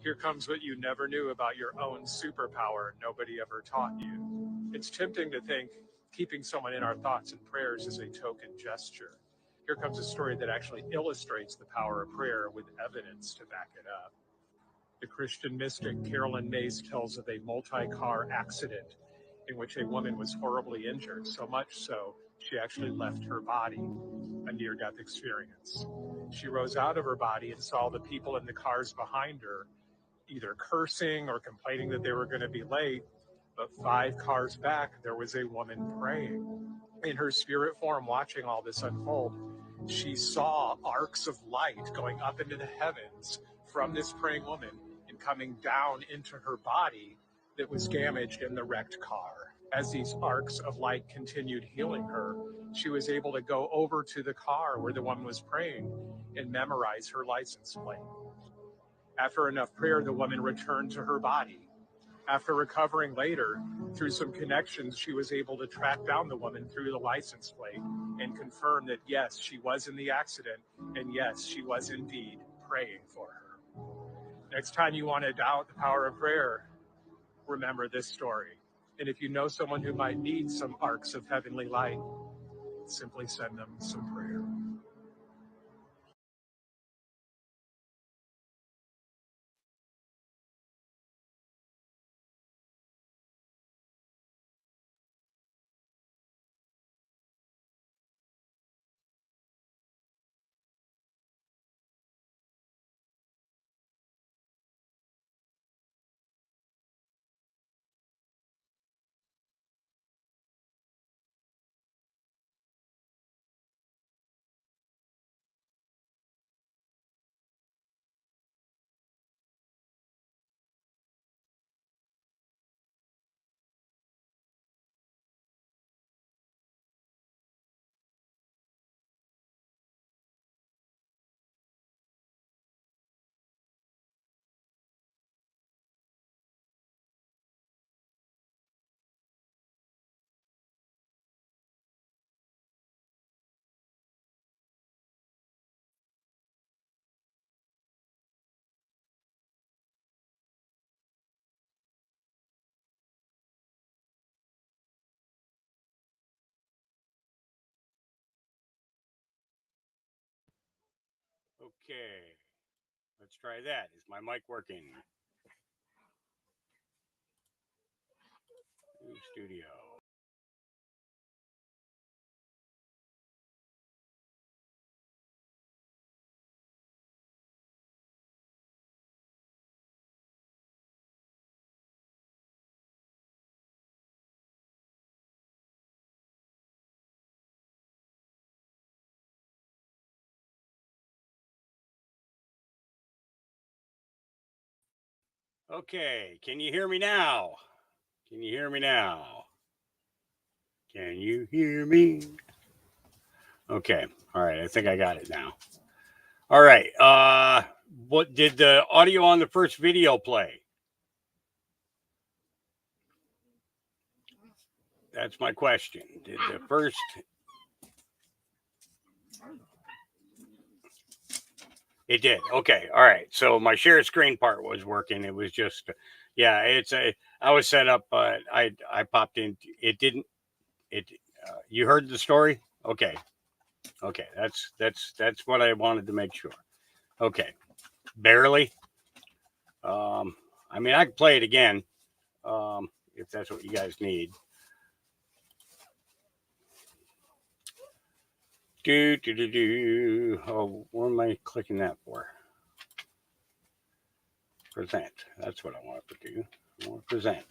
Here comes what you never knew about your own superpower nobody ever taught you. It's tempting to think keeping someone in our thoughts and prayers is a token gesture. Here comes a story that actually illustrates the power of prayer with evidence to back it up. The Christian mystic Carolyn Mays tells of a multi-car accident in which a woman was horribly injured, so much so she actually left her body, a near-death experience. She rose out of her body and saw the people in the cars behind her either cursing or complaining that they were going to be late. But 5 cars back, there was a woman praying. In her spirit form, watching all this unfold, she saw arcs of light going up into the heavens from this praying woman and coming down into her body that was damaged in the wrecked car. As these arcs of light continued healing her, she was able to go over to the car where the woman was praying and memorize her license plate. After enough prayer, the woman returned to her body. After recovering later, through some connections, she was able to track down the woman through the license plate and confirm that, yes, she was in the accident, and yes, she was indeed praying for her. Next time you want to doubt the power of prayer, remember this story. And if you know someone who might need some arcs of heavenly light, simply send them some prayer. Okay, let's try that. Is my mic working? New studio. Okay, can you hear me now? Can you hear me now? Can you hear me? Okay, all right, I think I got it now. All right, what did the audio on the first video play? That's my question. Did the first... It did. Okay. All right. So my share screen part was working. It was just, yeah, I was set up, but I popped in. It didn't, you heard the story? Okay. Okay. That's what I wanted to make sure. Okay. Barely. I mean, I can play it again, if that's what you guys need. Oh, what am I clicking that for? Present. That's what I want to do. I want to present.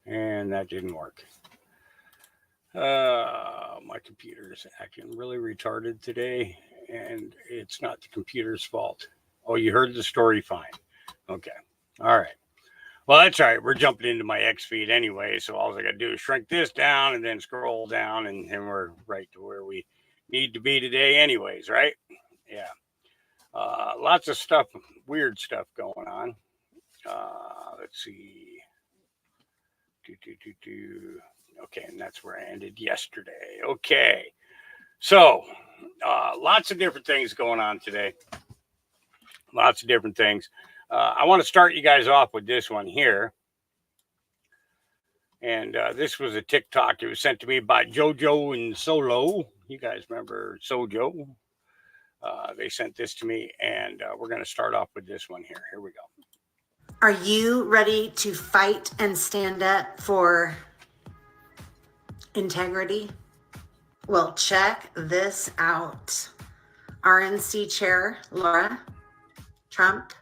And that didn't work. My computer is acting really retarded today, and it's not the computer's fault. Oh, you heard the story fine. Okay. All right. Well, that's all right. We're jumping into my X feed anyway, so all I got to do is shrink this down and then scroll down, and we're right to where we need to be today anyways, right? Yeah. Lots of stuff, weird stuff going on. Let's see. Okay, and that's where I ended yesterday. Okay. So, lots of different things going on today. Lots of different things. I want to start you guys off with this one here. And this was a TikTok. It was sent to me by JoJo and Solo. You guys remember Sojo? They sent this to me, and we're going to start off with this one here. Here we go. Are you ready to fight and stand up for integrity? Well, check this out. RNC Chair Laura Trump.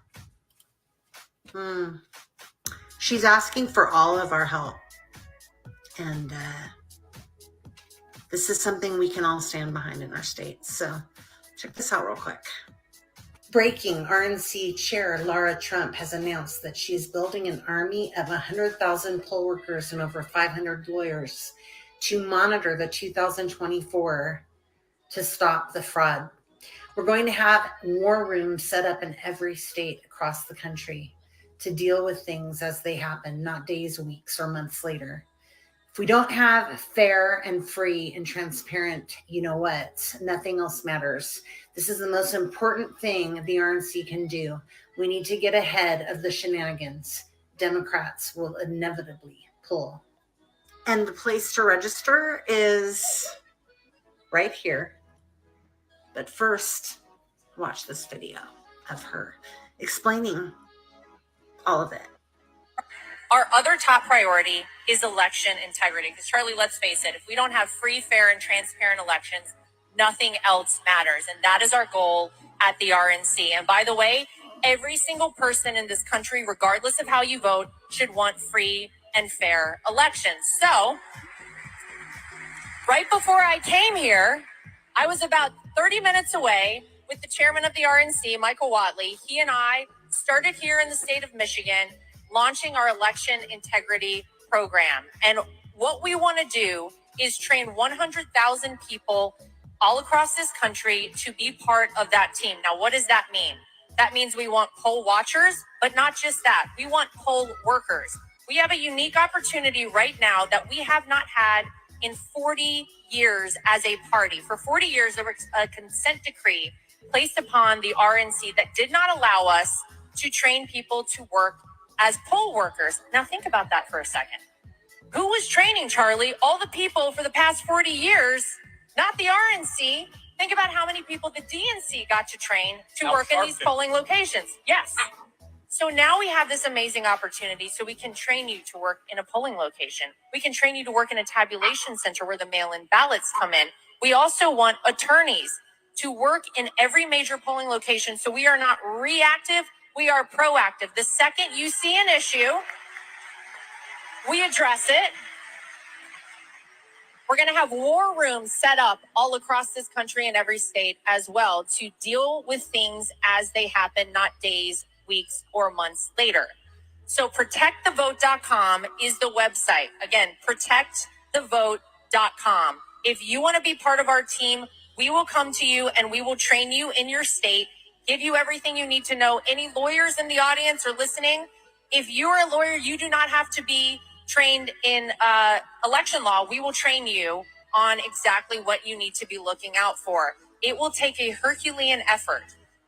She's asking for all of our help. And this is something we can all stand behind in our state. So check this out real quick. Breaking: RNC Chair Laura Trump has announced that she is building an army of 100,000 poll workers and over 500 lawyers to monitor the 2024 to stop the fraud. We're going to have war rooms set up in every state across the country to deal with things as they happen, not days, weeks, or months later. If we don't have fair and free and transparent, you know what? Nothing else matters. This is the most important thing the RNC can do. We need to get ahead of the shenanigans Democrats will inevitably pull. And the place to register is right here. But first, watch this video of her explaining all of it. Our other top priority is election integrity. Because Charlie, let's face it, if we don't have free, fair, and transparent elections, nothing else matters. And that is our goal at the RNC. And by the way, every single person in this country, regardless of how you vote, should want free and fair elections. So, right before I came here, I was about 30 minutes away with the chairman of the RNC, Michael Whatley. He and I started here in the state of Michigan, launching our election integrity program. And what we want to do is train 100,000 people all across this country to be part of that team. Now, what does that mean? That means we want poll watchers, but not just that. We want poll workers. We have a unique opportunity right now that we have not had in 40 years as a party. For 40 years, there was a consent decree placed upon the RNC that did not allow us to train people to work as poll workers. Now think about that for a second. Who was training, Charlie? All the people for the past 40 years, not the RNC. Think about how many people the DNC got to train to work in these polling locations. Yes. So now we have this amazing opportunity so we can train you to work in a polling location. We can train you to work in a tabulation center where the mail-in ballots come in. We also want attorneys to work in every major polling location so we are not reactive, we are proactive. The second you see an issue, we address it. We're going to have war rooms set up all across this country and every state as well to deal with things as they happen, not days, weeks, or months later. So protectthevote.com is the website. Again, protectthevote.com. If you want to be part of our team, we will come to you and we will train you in your state, give you everything you need to know. Any lawyers in the audience or listening, if you're a lawyer, you do not have to be trained in election law. We will train you on exactly what you need to be looking out for. It will take a Herculean effort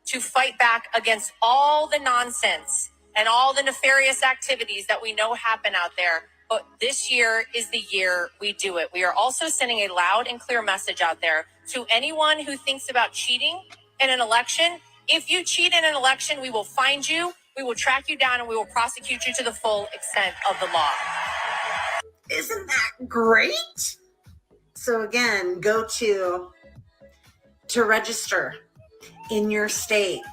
to fight back against all the nonsense and all the nefarious activities that we know happen out there. But this year is the year we do it. We are also sending a loud and clear message out there to anyone who thinks about cheating in an election. If you cheat in an election, we will find you, we will track you down, and we will prosecute you to the full extent of the law. Isn't that great? So again, go to register in your state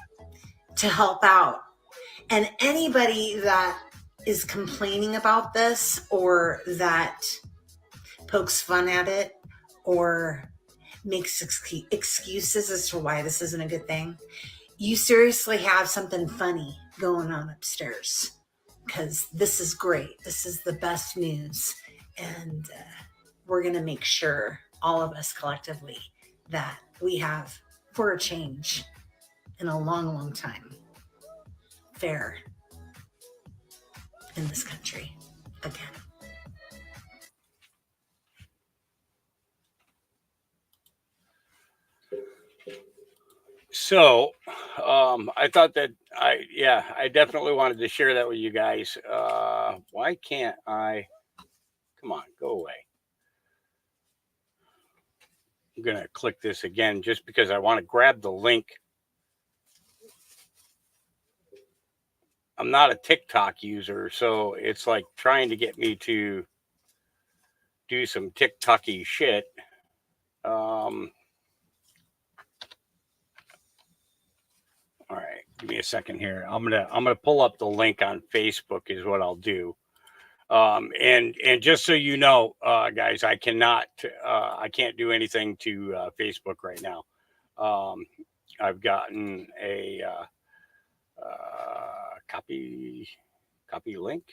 to help out. And anybody that is complaining about this or that pokes fun at it or makes excuses as to why this isn't a good thing, you seriously have something funny going on upstairs, because this is great. This is the best news. And we're going to make sure, all of us collectively, that we have, for a change in a long, long time, fair in this country again. So I thought that I definitely wanted to share that with you guys. Why can't I? Come on, go away. I'm going to click this again just because I want to grab the link. I'm not a TikTok user, so it's like trying to get me to do some TikTok-y shit. All right, give me a second here. I'm gonna pull up the link on Facebook is what I'll do. And just so you know, guys, I can't do anything to Facebook right now. I've gotten a copy link.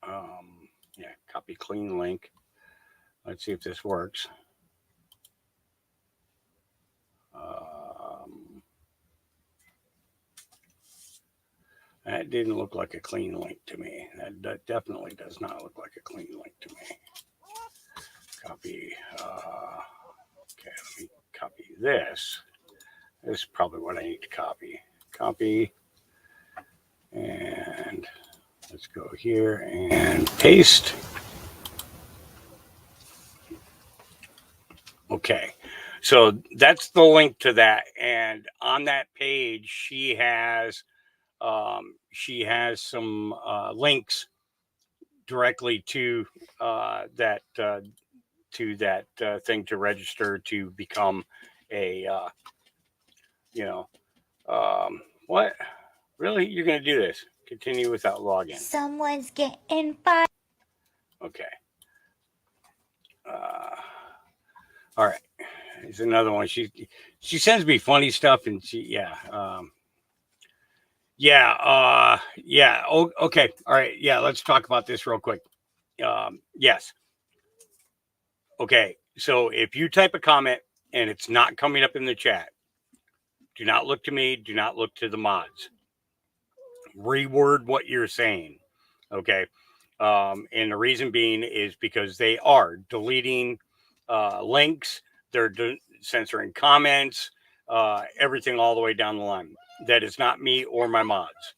Yeah, copy clean link. Let's see if this works. That didn't look like a clean link to me. That definitely does not look like a clean link to me. Copy. Okay, let me copy this. This is probably what I need to copy. Copy. And let's go here and paste. Okay. So that's the link to that. And on that page, she has some links directly to that thing to register to become a what? Really? You're going to do this? Continue without login. Someone's getting fired. Okay. All right. There's another one. She sends me funny stuff, and Oh, okay. All right. Yeah. Let's talk about this real quick. Yes. Okay. So if you type a comment and it's not coming up in the chat, do not look to me. Do not look to the mods. Reword what you're saying. Okay. And the reason being is because they are deleting links. They're censoring comments, everything all the way down the line. That is not me or my mods.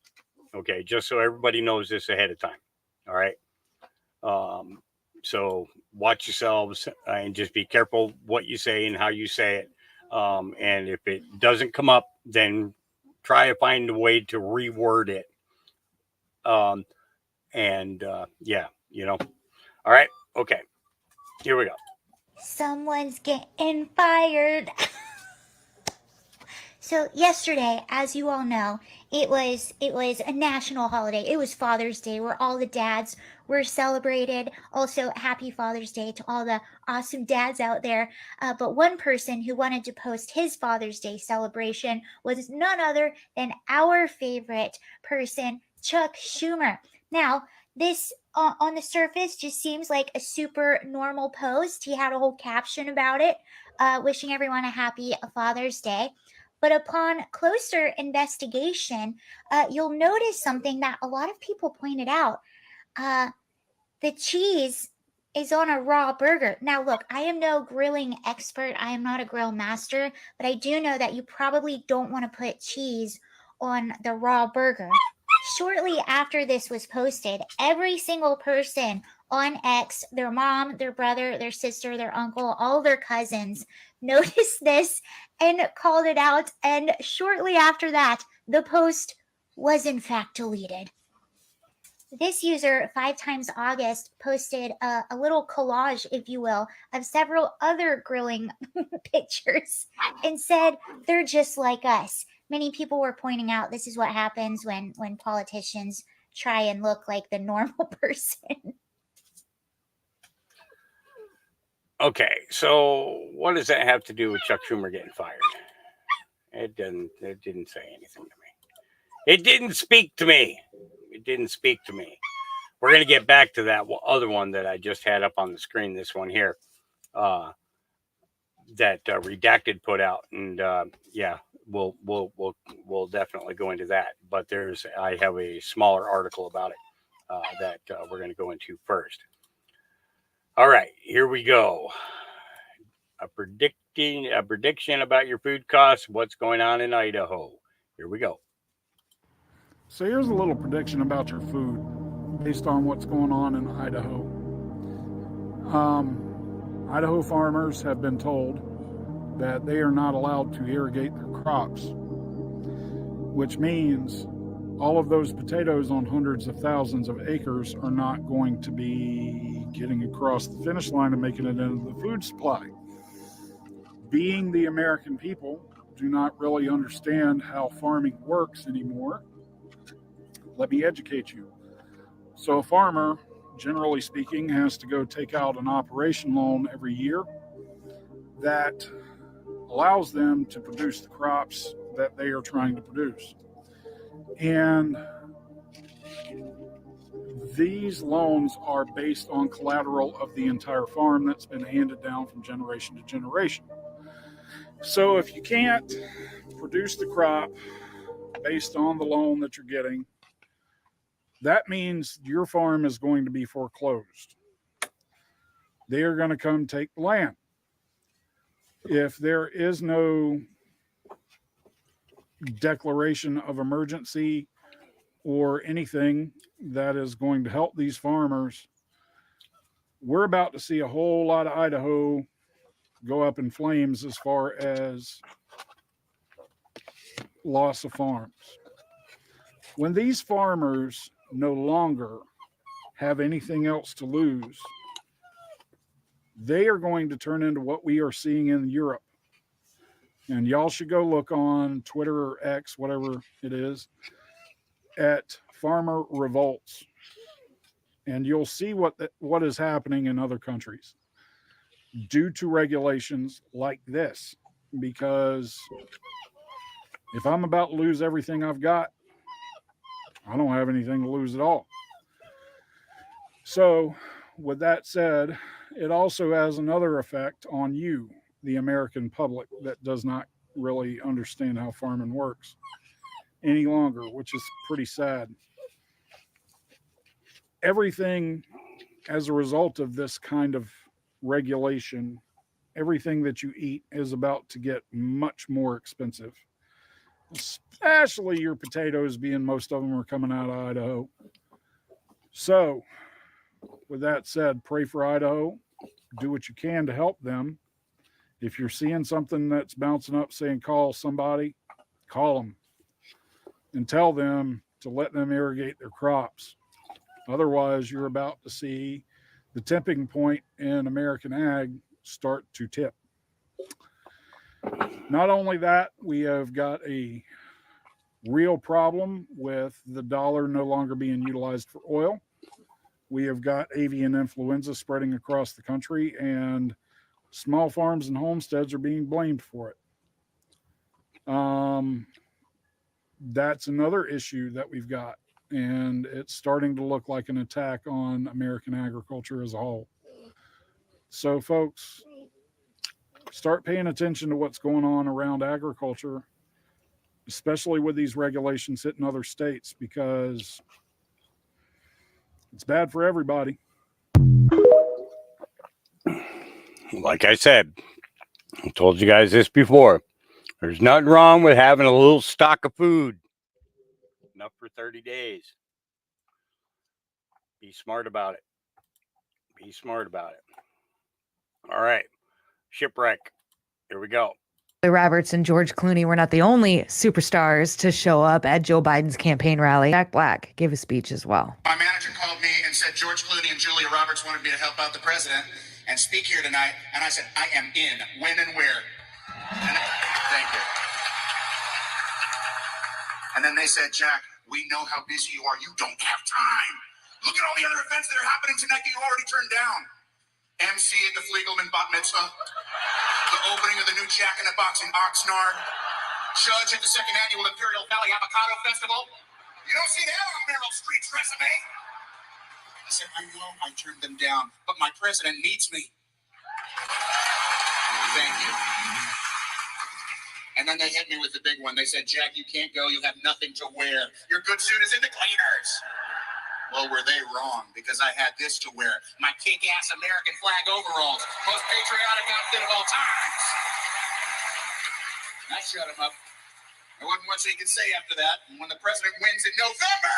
Okay, just so everybody knows this ahead of time. All right. So watch yourselves and just be careful what you say and how you say it. And if it doesn't come up, then try to find a way to reword it. Yeah, All right. Okay. Here we go. Someone's getting fired. So yesterday, as you all know, it was a national holiday. It was Father's Day, where all the dads were celebrated. Also, happy Father's Day to all the awesome dads out there. But one person who wanted to post his Father's Day celebration was none other than our favorite person, Chuck Schumer. Now, this on the surface just seems like a super normal post. He had a whole caption about it, wishing everyone a happy Father's Day. But upon closer investigation, you'll notice something that a lot of people pointed out. The cheese is on a raw burger. Now, look, I am no grilling expert. I am not a grill master, but I do know that you probably don't want to put cheese on the raw burger. Shortly after this was posted, every single person on X, their mom, their brother, their sister, their uncle, all their cousins noticed this and called it out. And shortly after that, the post was in fact deleted. This user, 5 times August, posted a little collage, if you will, of several other grilling pictures and said, they're just like us. Many people were pointing out this is what happens when politicians try and look like the normal person. Okay, so what does that have to do with Chuck Schumer getting fired? It didn't say anything to me. It didn't speak to me. We're going to get back to that other one that I just had up on the screen, this one here, that Redacted put out. And yeah, we'll definitely go into that. But I have a smaller article about it that we're going to go into first. All right, here we go. A prediction about your food costs. What's going on in Idaho? Here we go. So here's a little prediction about your food based on what's going on in Idaho. Idaho farmers have been told that they are not allowed to irrigate their crops, which means all of those potatoes on hundreds of thousands of acres are not going to be getting across the finish line and making it into the food supply. Being the American people do not really understand how farming works anymore. Let me educate you. So a farmer, generally speaking, has to go take out an operation loan every year that allows them to produce the crops that they are trying to produce. And these loans are based on collateral of the entire farm that's been handed down from generation to generation. So if you can't produce the crop based on the loan that you're getting, that means your farm is going to be foreclosed. They are going to come take the land. If there is no declaration of emergency or anything that is going to help these farmers, we're about to see a whole lot of Idaho go up in flames as far as loss of farms. When these farmers no longer have anything else to lose, they are going to turn into what we are seeing in Europe. And y'all should go look on Twitter or X, whatever it is, at farmer revolts. And you'll see what is happening in other countries due to regulations like this. Because if I'm about to lose everything I've got, I don't have anything to lose at all. So with that said, it also has another effect on you, the American public, that does not really understand how farming works any longer, which is pretty sad. Everything as a result of this kind of regulation, everything that you eat is about to get much more expensive. especially your potatoes, being most of them are coming out of Idaho. So, with that said, pray for Idaho. Do what you can to help them. If you're seeing something that's bouncing up saying call somebody, call them and tell them to let them irrigate their crops. Otherwise, you're about to see the tipping point in American ag start to tip. Not only that, we have got a real problem with the dollar no longer being utilized for oil. We have got avian influenza spreading across the country, and small farms and homesteads are being blamed for it. That's another issue that we've got, and it's starting to look like an attack on American agriculture as a whole. So, folks, start paying attention to what's going on around agriculture, especially with these regulations hitting other states, because it's bad for everybody. Like I said, I told you guys this before. There's nothing wrong with having a little stock of food. Enough for 30 days. Be smart about it. Be smart about it. All right. Shipwreck. Here we go. Julia Roberts and George Clooney were not the only superstars to show up at Joe Biden's campaign rally. Jack Black gave a speech as well. My manager called me and said George Clooney and Julia Roberts wanted me to help out the president and speak here tonight. And I said, I am in. When and where? Thank you. And then they said, Jack, we know how busy you are. You don't have time. Look at all the other events that are happening tonight that you already turned down. MC at the Fliegelman Bat Mitzvah. The opening of the new Jack in the Box in Oxnard. Judge at the second annual Imperial Valley Avocado Festival. You don't see that on Meryl Streep's resume. I said, I know I turned them down, but my president needs me. Thank you. And then they hit me with the big one. They said, Jack, you can't go. You have nothing to wear. Your good suit is in the cleaners. Well, were they wrong? Because I had this to wear. My kick-ass American flag overalls. Most patriotic outfit of all times. I shut him up. There wasn't much he could say after that. And when the president wins in November...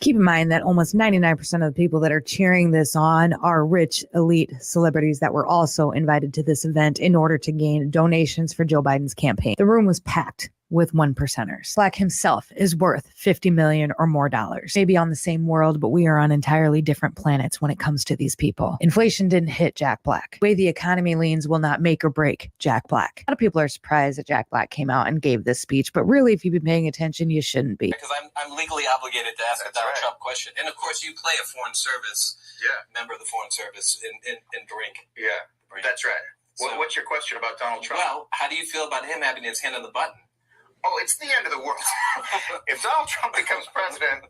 Keep in mind that almost 99% of the people that are cheering this on are rich, elite celebrities that were also invited to this event in order to gain donations for Joe Biden's campaign. The room was packed with 1%ers. Black himself is worth $50 million or more dollars. Maybe on the same world, but we are on entirely different planets when it comes to these people. Inflation didn't hit Jack Black. The way the economy leans will not make or break Jack Black. A lot of people are surprised that Jack Black came out and gave this speech, but really, if you've been paying attention, you shouldn't be. Because I'm legally obligated to ask a Donald Trump question. And of course, you play a foreign service member of the foreign service in drink. Yeah, that's right. So, what's your question about Donald Trump? Well, how do you feel about him having his hand on the button? Oh, it's the end of the world. If Donald Trump becomes president,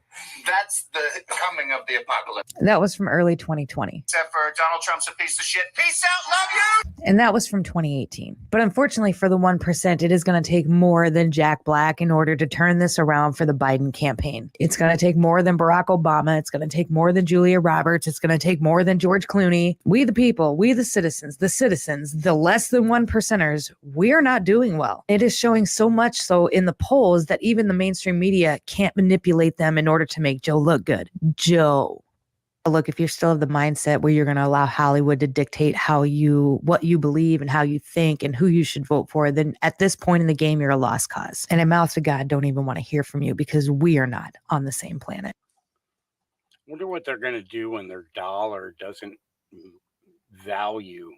that's the coming of the apocalypse. That was from early 2020. Except for Donald Trump's a piece of shit. Peace out, love you! And that was from 2018. But unfortunately for the 1%, it is going to take more than Jack Black in order to turn this around for the Biden campaign. It's going to take more than Barack Obama. It's going to take more than Julia Roberts. It's going to take more than George Clooney. We the people, we the citizens, the less than 1%ers, we are not doing well. It is showing so much so in the polls that even the mainstream media can't manipulate them in order to make Joe look good. Joe. Look, if you're still of the mindset where you're going to allow Hollywood to dictate what you believe and how you think and who you should vote for, then at this point in the game, you're a lost cause. And I mouth to God, don't even want to hear from you because we are not on the same planet. I wonder what they're going to do when their dollar doesn't value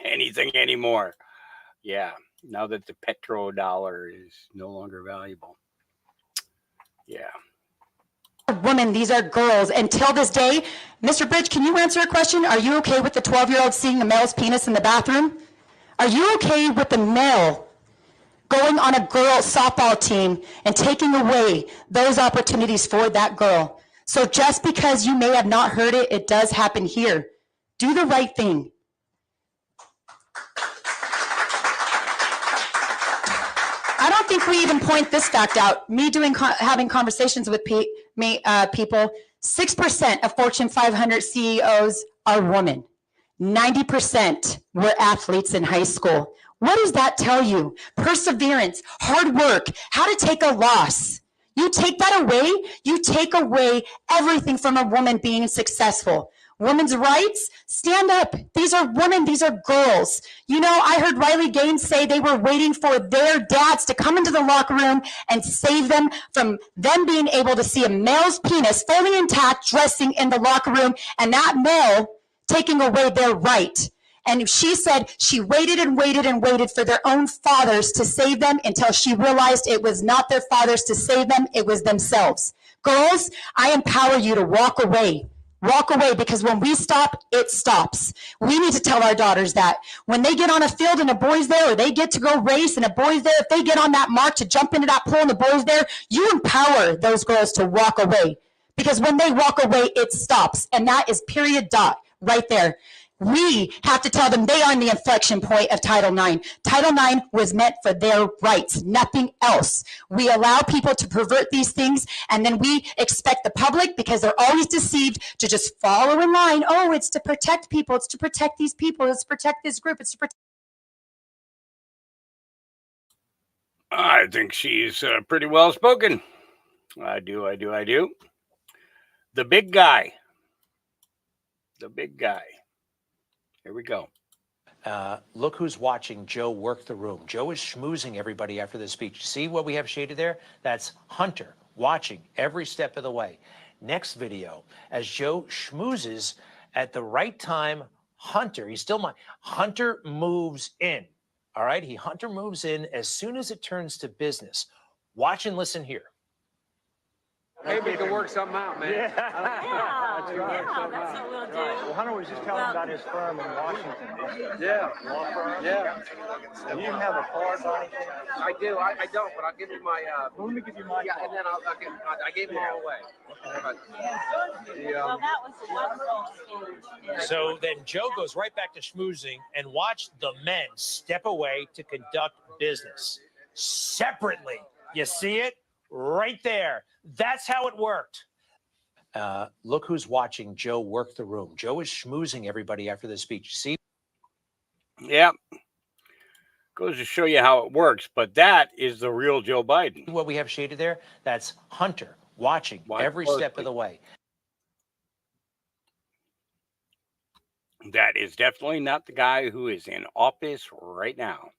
anything anymore. Yeah, now that the petrodollar is no longer valuable. Yeah. Women, these are girls. Until this day, Mr. Bridge, can you answer a question? Are you okay with the 12-year-old seeing a male's penis in the bathroom? Are you okay with the male going on a girl softball team and taking away those opportunities for that girl? So just because you may have not heard it, it does happen here. Do the right thing. I don't think we even point this fact out. Me having conversations with people, 6% of Fortune 500 CEOs are women. 90% were athletes in high school. What does that tell you? Perseverance, hard work, how to take a loss. You take that away, you take away everything from a woman being successful. Women's rights, stand up. These are women, these are girls. You know, I heard Riley Gaines say they were waiting for their dads to come into the locker room and save them from them being able to see a male's penis fully intact dressing in the locker room and that male taking away their right. And she said she waited and waited and waited for their own fathers to save them until she realized it was not their fathers to save them, it was themselves. Girls, I empower you to walk away. Walk away, because when we stop, it stops. We need to tell our daughters that. When they get on a field and a boy's there, or they get to go race and a boy's there, if they get on that mark to jump into that pool and the boy's there, you empower those girls to walk away. Because when they walk away, it stops. And that is period dot right there. We have to tell them they are in the inflection point of Title IX. Title IX was meant for their rights, nothing else. We allow people to pervert these things, and then we expect the public, because they're always deceived, to just follow in line. Oh, it's to protect people. It's to protect these people. It's to protect this group. It's to protect. I think she's pretty well spoken. I do. The big guy. Here we go. Look who's watching Joe work the room. Joe is schmoozing everybody after the speech. See what we have shaded there? That's Hunter watching every step of the way. Next video, as Joe schmoozes at the right time, Hunter moves in. All right, Hunter moves in as soon as it turns to business. Watch and listen here. Maybe we can work something out, man. That's what we'll do. Well, Hunter was just telling about his firm in Washington. Yeah. Law firm. Yeah. Do you have a card or anything? I do. I don't, but I'll give you my. Well, let me give you my. Yeah, and then I gave them all away. Well, that was a wonderful speech. So then Joe goes right back to schmoozing, and watch the men step away to conduct business separately. You see it right there. That's how it worked. Look who's watching Joe work the room. Joe is schmoozing everybody after the speech. See? Yeah. Goes to show you how it works, but that is the real Joe Biden. What we have shaded there, that's Hunter watching every step of the way. That is definitely not the guy who is in office right now.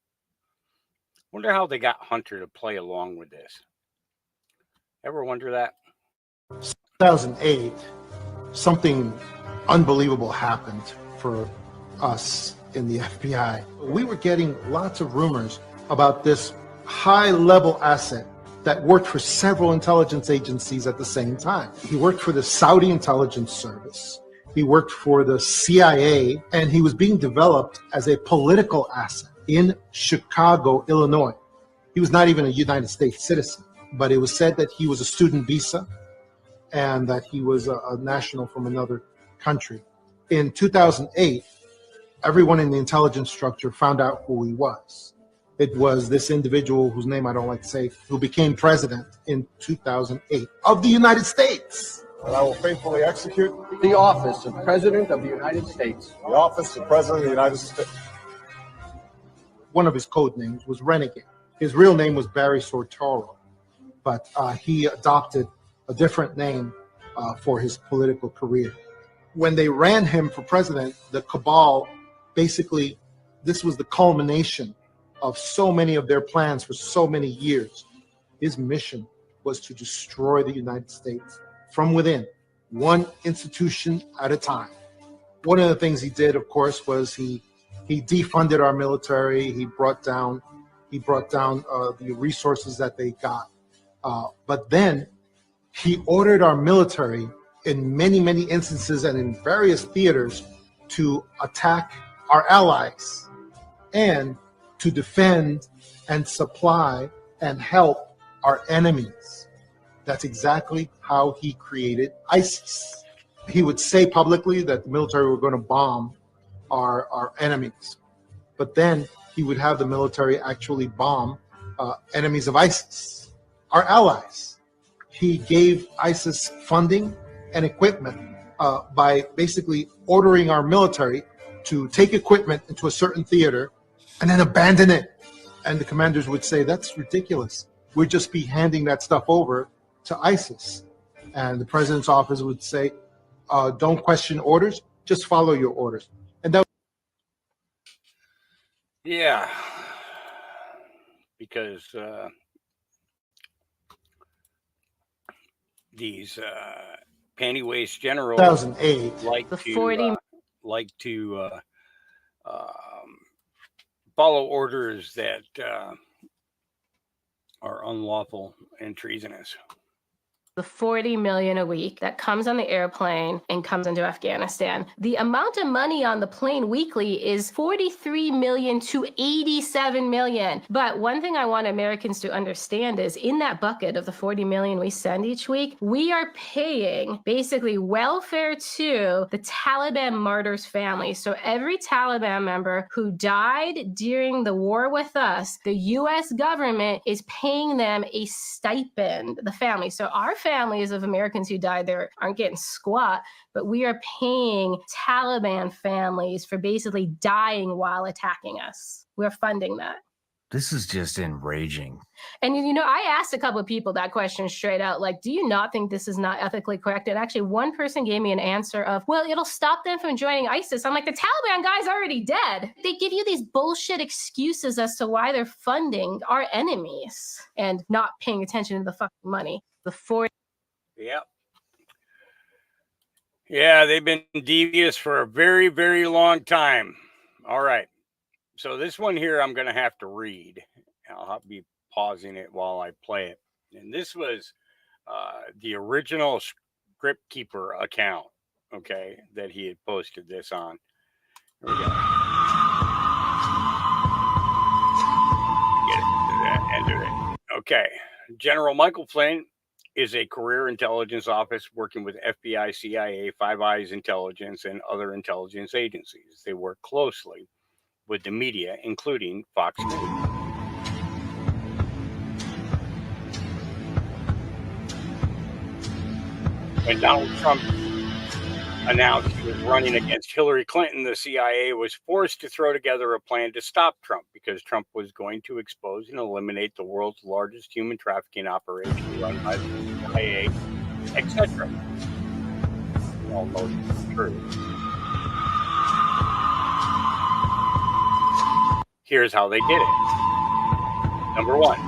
Wonder how they got Hunter to play along with this. Ever wonder that? 2008, something unbelievable happened for us in the FBI. We were getting lots of rumors about this high-level asset that worked for several intelligence agencies at the same time. He worked for the Saudi intelligence service. He worked for the CIA, and he was being developed as a political asset in Chicago, Illinois. He was not even a United States citizen, but it was said that he was a student visa and that he was a national from another country. In 2008, everyone in the intelligence structure found out who he was. It was this individual whose name I don't like to say, who became president in 2008 of the United States. And I will faithfully execute the office of President of the United States. The office of President of the United States. One of his code names was Renegade. His real name was Barry Soetoro, but he adopted a different name for his political career. When they ran him for president, the cabal, basically, this was the culmination of so many of their plans for so many years. His mission was to destroy the United States from within, one institution at a time. One of the things he did, of course, was he defunded our military. He brought down the resources that they got. But then he ordered our military in many, many instances and in various theaters to attack our allies and to defend and supply and help our enemies. That's exactly how he created ISIS. He would say publicly that the military were going to bomb our enemies, but then he would have the military actually bomb enemies of ISIS, our allies. He gave ISIS funding and equipment by basically ordering our military to take equipment into a certain theater and then abandon it. And the commanders would say, that's ridiculous. We'd just be handing that stuff over to ISIS. And the president's office would say, don't question orders, just follow your orders. And that. Yeah, because these panty waist generals 2008 like to follow orders that are unlawful and treasonous. The $40 million a week that comes on the airplane and comes into Afghanistan. The amount of money on the plane weekly is $43 million to $87 million. But one thing I want Americans to understand is in that bucket of the $40 million we send each week, we are paying basically welfare to the Taliban martyrs' families. So every Taliban member who died during the war with us, the U.S. government is paying them a stipend, the family. So our families of Americans who died there aren't getting squat, but we are paying Taliban families for basically dying while attacking us. We're funding that. This is just enraging. And, you know, I asked a couple of people that question straight out, like, do you not think this is not ethically correct? And actually one person gave me an answer of, well, it'll stop them from joining ISIS. I'm like, the Taliban guy's already dead. They give you these bullshit excuses as to why they're funding our enemies and not paying attention to the fucking money. Yep. Yeah, they've been devious for a very, very long time. All right. So this one here, I'm going to have to read. I'll be pausing it while I play it. And this was the original Script Keeper account, okay, that he had posted this on. Here we go. Get it. End of it. Okay. General Michael Flynn is a career intelligence office working with FBI, CIA, Five Eyes Intelligence, and other intelligence agencies. They work closely with the media, including Fox News. When Donald Trump announced he was running against Hillary Clinton, the CIA was forced to throw together a plan to stop Trump because Trump was going to expose and eliminate the world's largest human trafficking operation run by the CIA, etc. We all know this is true. Here's how they did it. Number one,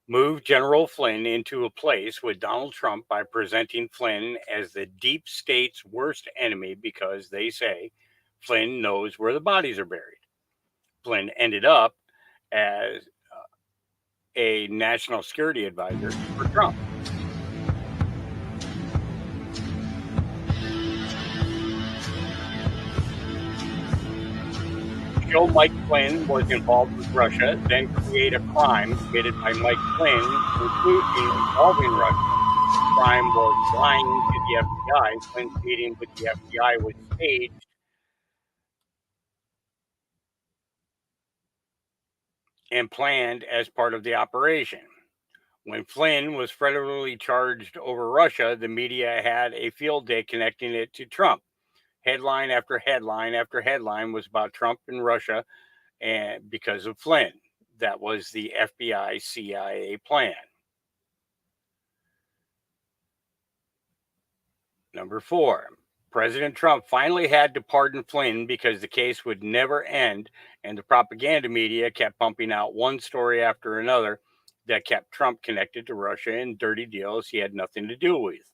move General Flynn into a place with Donald Trump by presenting Flynn as the deep state's worst enemy because they say Flynn knows where the bodies are buried. Flynn ended up as a national security advisor for Trump. Show Mike Flynn was involved with Russia, then create a crime committed by Mike Flynn, including involving Russia. The crime was lying to the FBI. Flynn's meeting with the FBI was staged. And planned as part of the operation. When Flynn was federally charged over Russia, the media had a field day connecting it to Trump. Headline after headline after headline was about Trump and Russia, and because of Flynn. That was the FBI CIA plan. Number 4, President Trump finally had to pardon Flynn because the case would never end, and the propaganda media kept pumping out one story after another that kept Trump connected to Russia and dirty deals he had nothing to do with.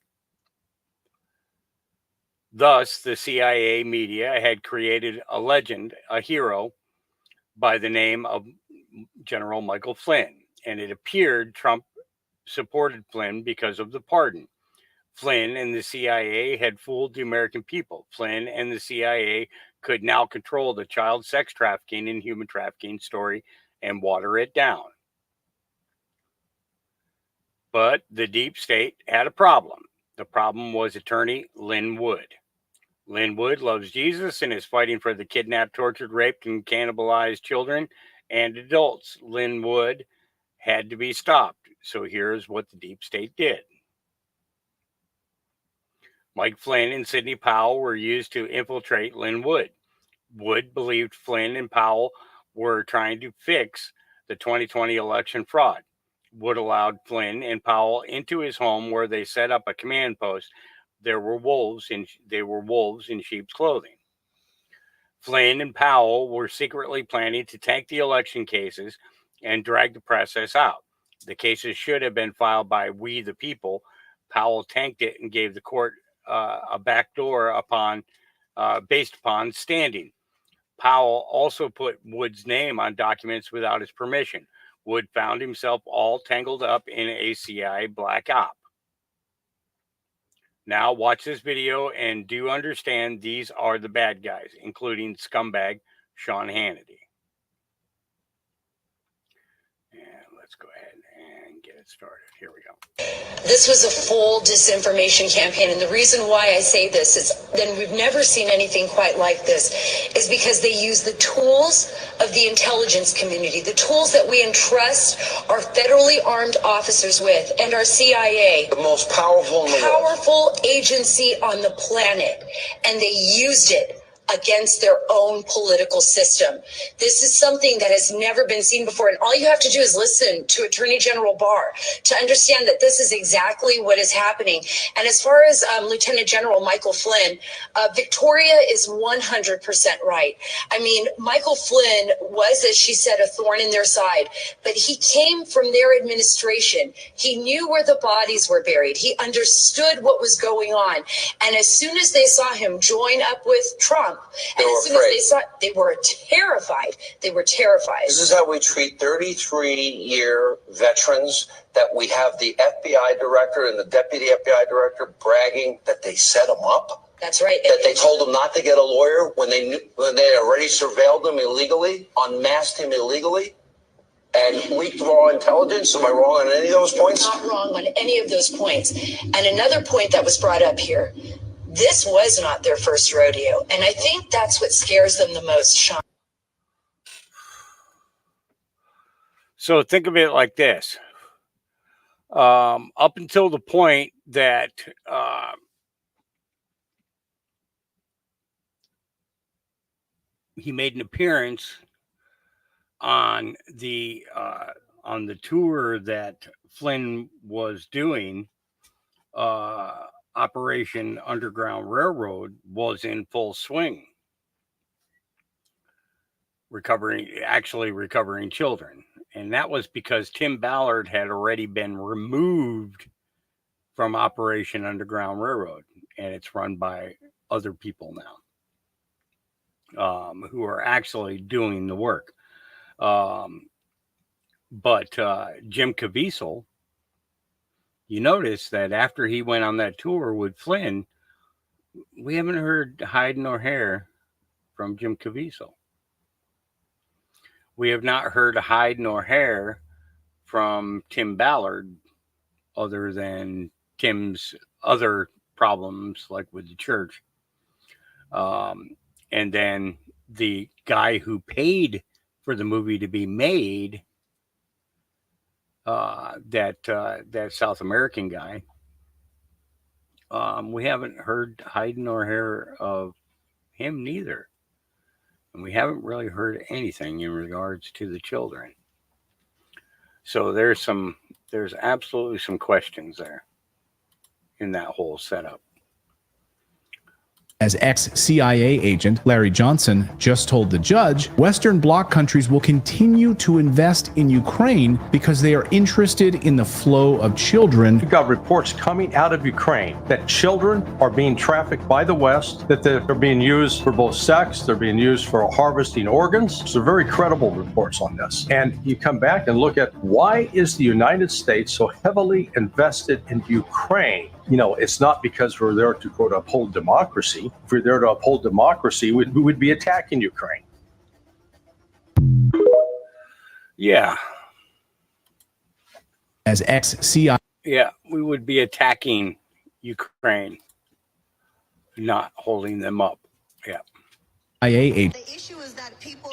Thus, the CIA media had created a legend, a hero, by the name of General Michael Flynn, and it appeared Trump supported Flynn because of the pardon. Flynn and the CIA had fooled the American people. Flynn and the CIA could now control the child sex trafficking and human trafficking story and water it down. But the deep state had a problem. The problem was attorney Lin Wood. Lin Wood loves Jesus and is fighting for the kidnapped, tortured, raped, and cannibalized children and adults. Lin Wood had to be stopped. So here's what the deep state did. Mike Flynn and Sidney Powell were used to infiltrate Lin Wood. Wood believed Flynn and Powell were trying to fix the 2020 election fraud. Wood allowed Flynn and Powell into his home where they set up a command post. They were wolves in sheep's clothing. Flynn and Powell were secretly planning to tank the election cases and drag the process out. The cases should have been filed by We the People. Powell tanked it and gave the court a backdoor based upon standing. Powell also put Wood's name on documents without his permission. Wood found himself all tangled up in a CIA black op. Now watch this video and do understand these are the bad guys, including scumbag Sean Hannity. And let's go ahead and get it started. Here we go. This was a full disinformation campaign, and the reason why I say this is, then we've never seen anything quite like this, is because they use the tools of the intelligence community, the tools that we entrust our federally armed officers with, and our CIA, The most powerful in the world. powerful agency on the planet, and they used it against their own political system. This is something that has never been seen before. And all you have to do is listen to Attorney General Barr to understand that this is exactly what is happening. And as far as Lieutenant General Michael Flynn, Victoria is 100% right. I mean, Michael Flynn was, as she said, a thorn in their side, but he came from their administration. He knew where the bodies were buried. He understood what was going on. And as soon as they saw him join up with Trump, and as soon as they saw it, they were terrified. They were terrified. This is how we treat 33-year veterans, that we have the FBI director and the deputy FBI director bragging that they set them up. That's right. That they told them not to get a lawyer when they already surveilled them illegally, unmasked him illegally, and leaked raw intelligence. Am I wrong on any of those points? Not wrong on any of those points. And another point that was brought up here, this was not their first rodeo. And I think that's what scares them the most, Sean. So think of it like this. Up until the point that he made an appearance on the tour that Flynn was doing, Operation Underground Railroad was in full swing, recovering children. And that was because Tim Ballard had already been removed from Operation Underground Railroad, and it's run by other people now, who are actually doing the work. But Jim Caviezel, you notice that after he went on that tour with Flynn, we haven't heard hide nor hair from Jim Caviezel. We have not heard hide nor hair from Tim Ballard, other than Tim's other problems, like with the church. And then the guy who paid for the movie to be made, that South American guy, we haven't heard hide nor hair of him neither. And we haven't really heard anything in regards to the children. So there's absolutely some questions there in that whole setup. As ex-CIA agent Larry Johnson just told the judge, Western Bloc countries will continue to invest in Ukraine because they are interested in the flow of children. We've got reports coming out of Ukraine that children are being trafficked by the West, that they're being used for both sex, they're being used for harvesting organs. So very credible reports on this. And you come back and look at, why is the United States so heavily invested in Ukraine? You know, it's not because we're there to, quote, uphold democracy. If we're there to uphold democracy, we would be attacking Ukraine. Yeah. As ex-CIA. Yeah, we would be attacking Ukraine, not holding them up. Yeah. agent. The issue is that people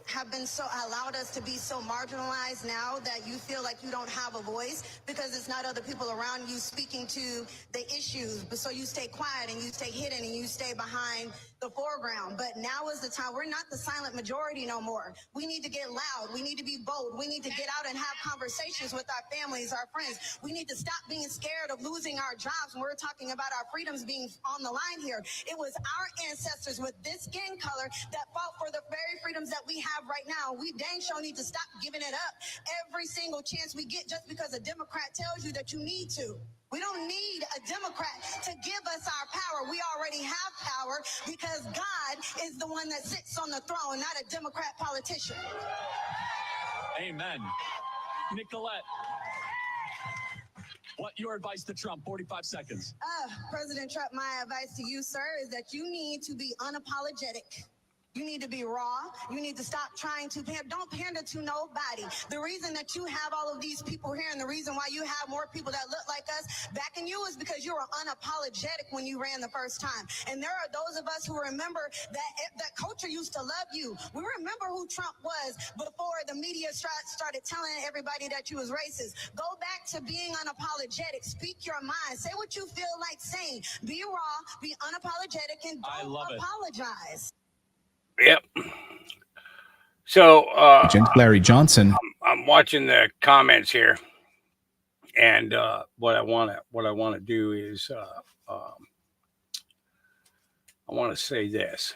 have been allowed us to be so marginalized now that you feel like you don't have a voice because it's not other people around you speaking to the issues. But so you stay quiet and you stay hidden and you stay behind the foreground. But now is the time. We're not the silent majority no more. We need to get loud. We need to be bold. We need to get out and have conversations with our families, our friends. We need to stop being scared of losing our jobs when we're talking about our freedoms being on the line here. It was our ancestors with this skin color that fought for the very freedoms that we have right now. We dang sure need to stop giving it up every single chance we get just because a Democrat tells you that you need to. We don't need a Democrat to give us our power. We already have power because God is the one that sits on the throne, not a Democrat politician. Amen. Nicolette, what your advice to Trump? 45 seconds. President Trump, my advice to you, sir, is that you need to be unapologetic. You need to be raw. You need to stop trying to don't pander to nobody. The reason that you have all of these people here and the reason why you have more people that look like us backing you is because you were unapologetic when you ran the first time. And there are those of us who remember that culture used to love you. We remember who Trump was before the media started telling everybody that you was racist. Go back to being unapologetic. Speak your mind. Say what you feel like saying. Be raw, be unapologetic, and don't apologize. Yep. So Agent Larry Johnson. I'm watching the comments here, and what I want to do is I want to say this.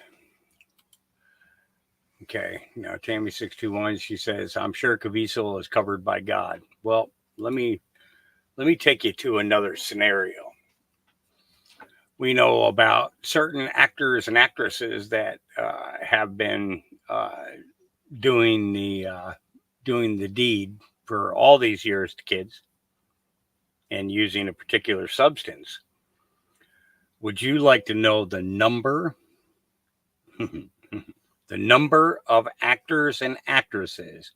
Okay, now Tammy621, she says, "I'm sure Caviezel is covered by God." Well, let me take you to another scenario. We know about certain actors and actresses that have been doing the deed for all these years to kids and using a particular substance. Would you like to know the number? The number of actors and actresses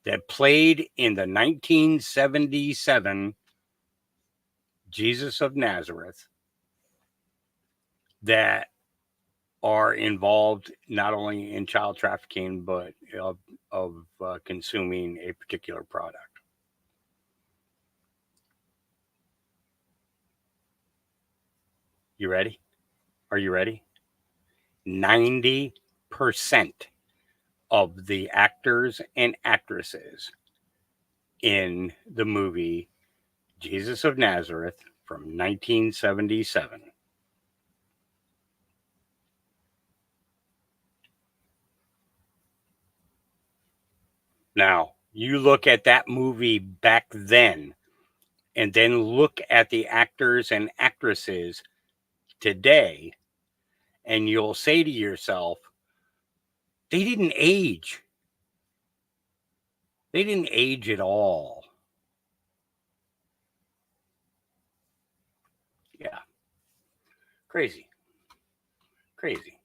that played in the 1977 Jesus of Nazareth that are involved not only in child trafficking, but of consuming a particular product. You ready? Are you ready? 90% of the actors and actresses in the movie Jesus of Nazareth from 1977 Now, you look at that movie back then, and then look at the actors and actresses today, and you'll say to yourself, they didn't age. They didn't age at all. Yeah. Crazy. Crazy.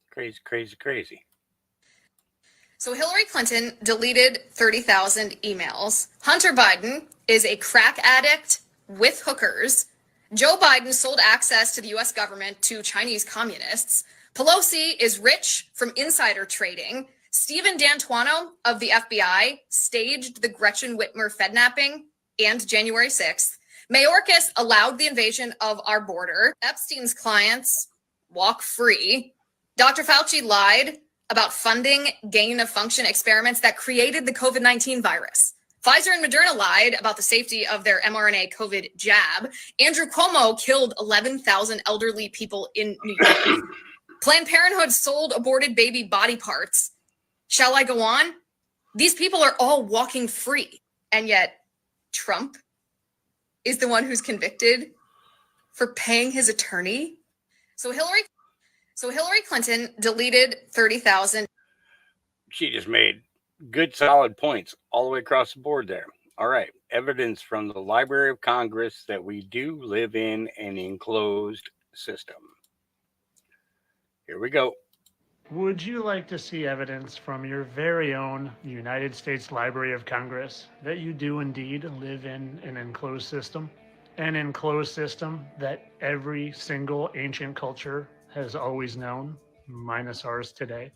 So Hillary Clinton deleted 30,000 emails. Hunter Biden is a crack addict with hookers. Joe Biden sold access to the US government to Chinese communists. Pelosi is rich from insider trading. Stephen D'Antuono of the FBI staged the Gretchen Whitmer Fednapping and January 6th. Mayorkas allowed the invasion of our border. Epstein's clients walk free. Dr. Fauci lied about funding gain-of-function experiments that created the COVID-19 virus. Pfizer and Moderna lied about the safety of their mRNA COVID jab. Andrew Cuomo killed 11,000 elderly people in New York. Planned Parenthood sold aborted baby body parts. Shall I go on? These people are all walking free. And yet Trump is the one who's convicted for paying his attorney. So Hillary Clinton deleted 30,000. She just made good, solid points all the way across the board there. All right. Evidence from the Library of Congress that we do live in an enclosed system. Here we go. Would you like to see evidence from your very own United States Library of Congress that you do indeed live in an enclosed system? An enclosed system that every single ancient culture has always known? minus ours today.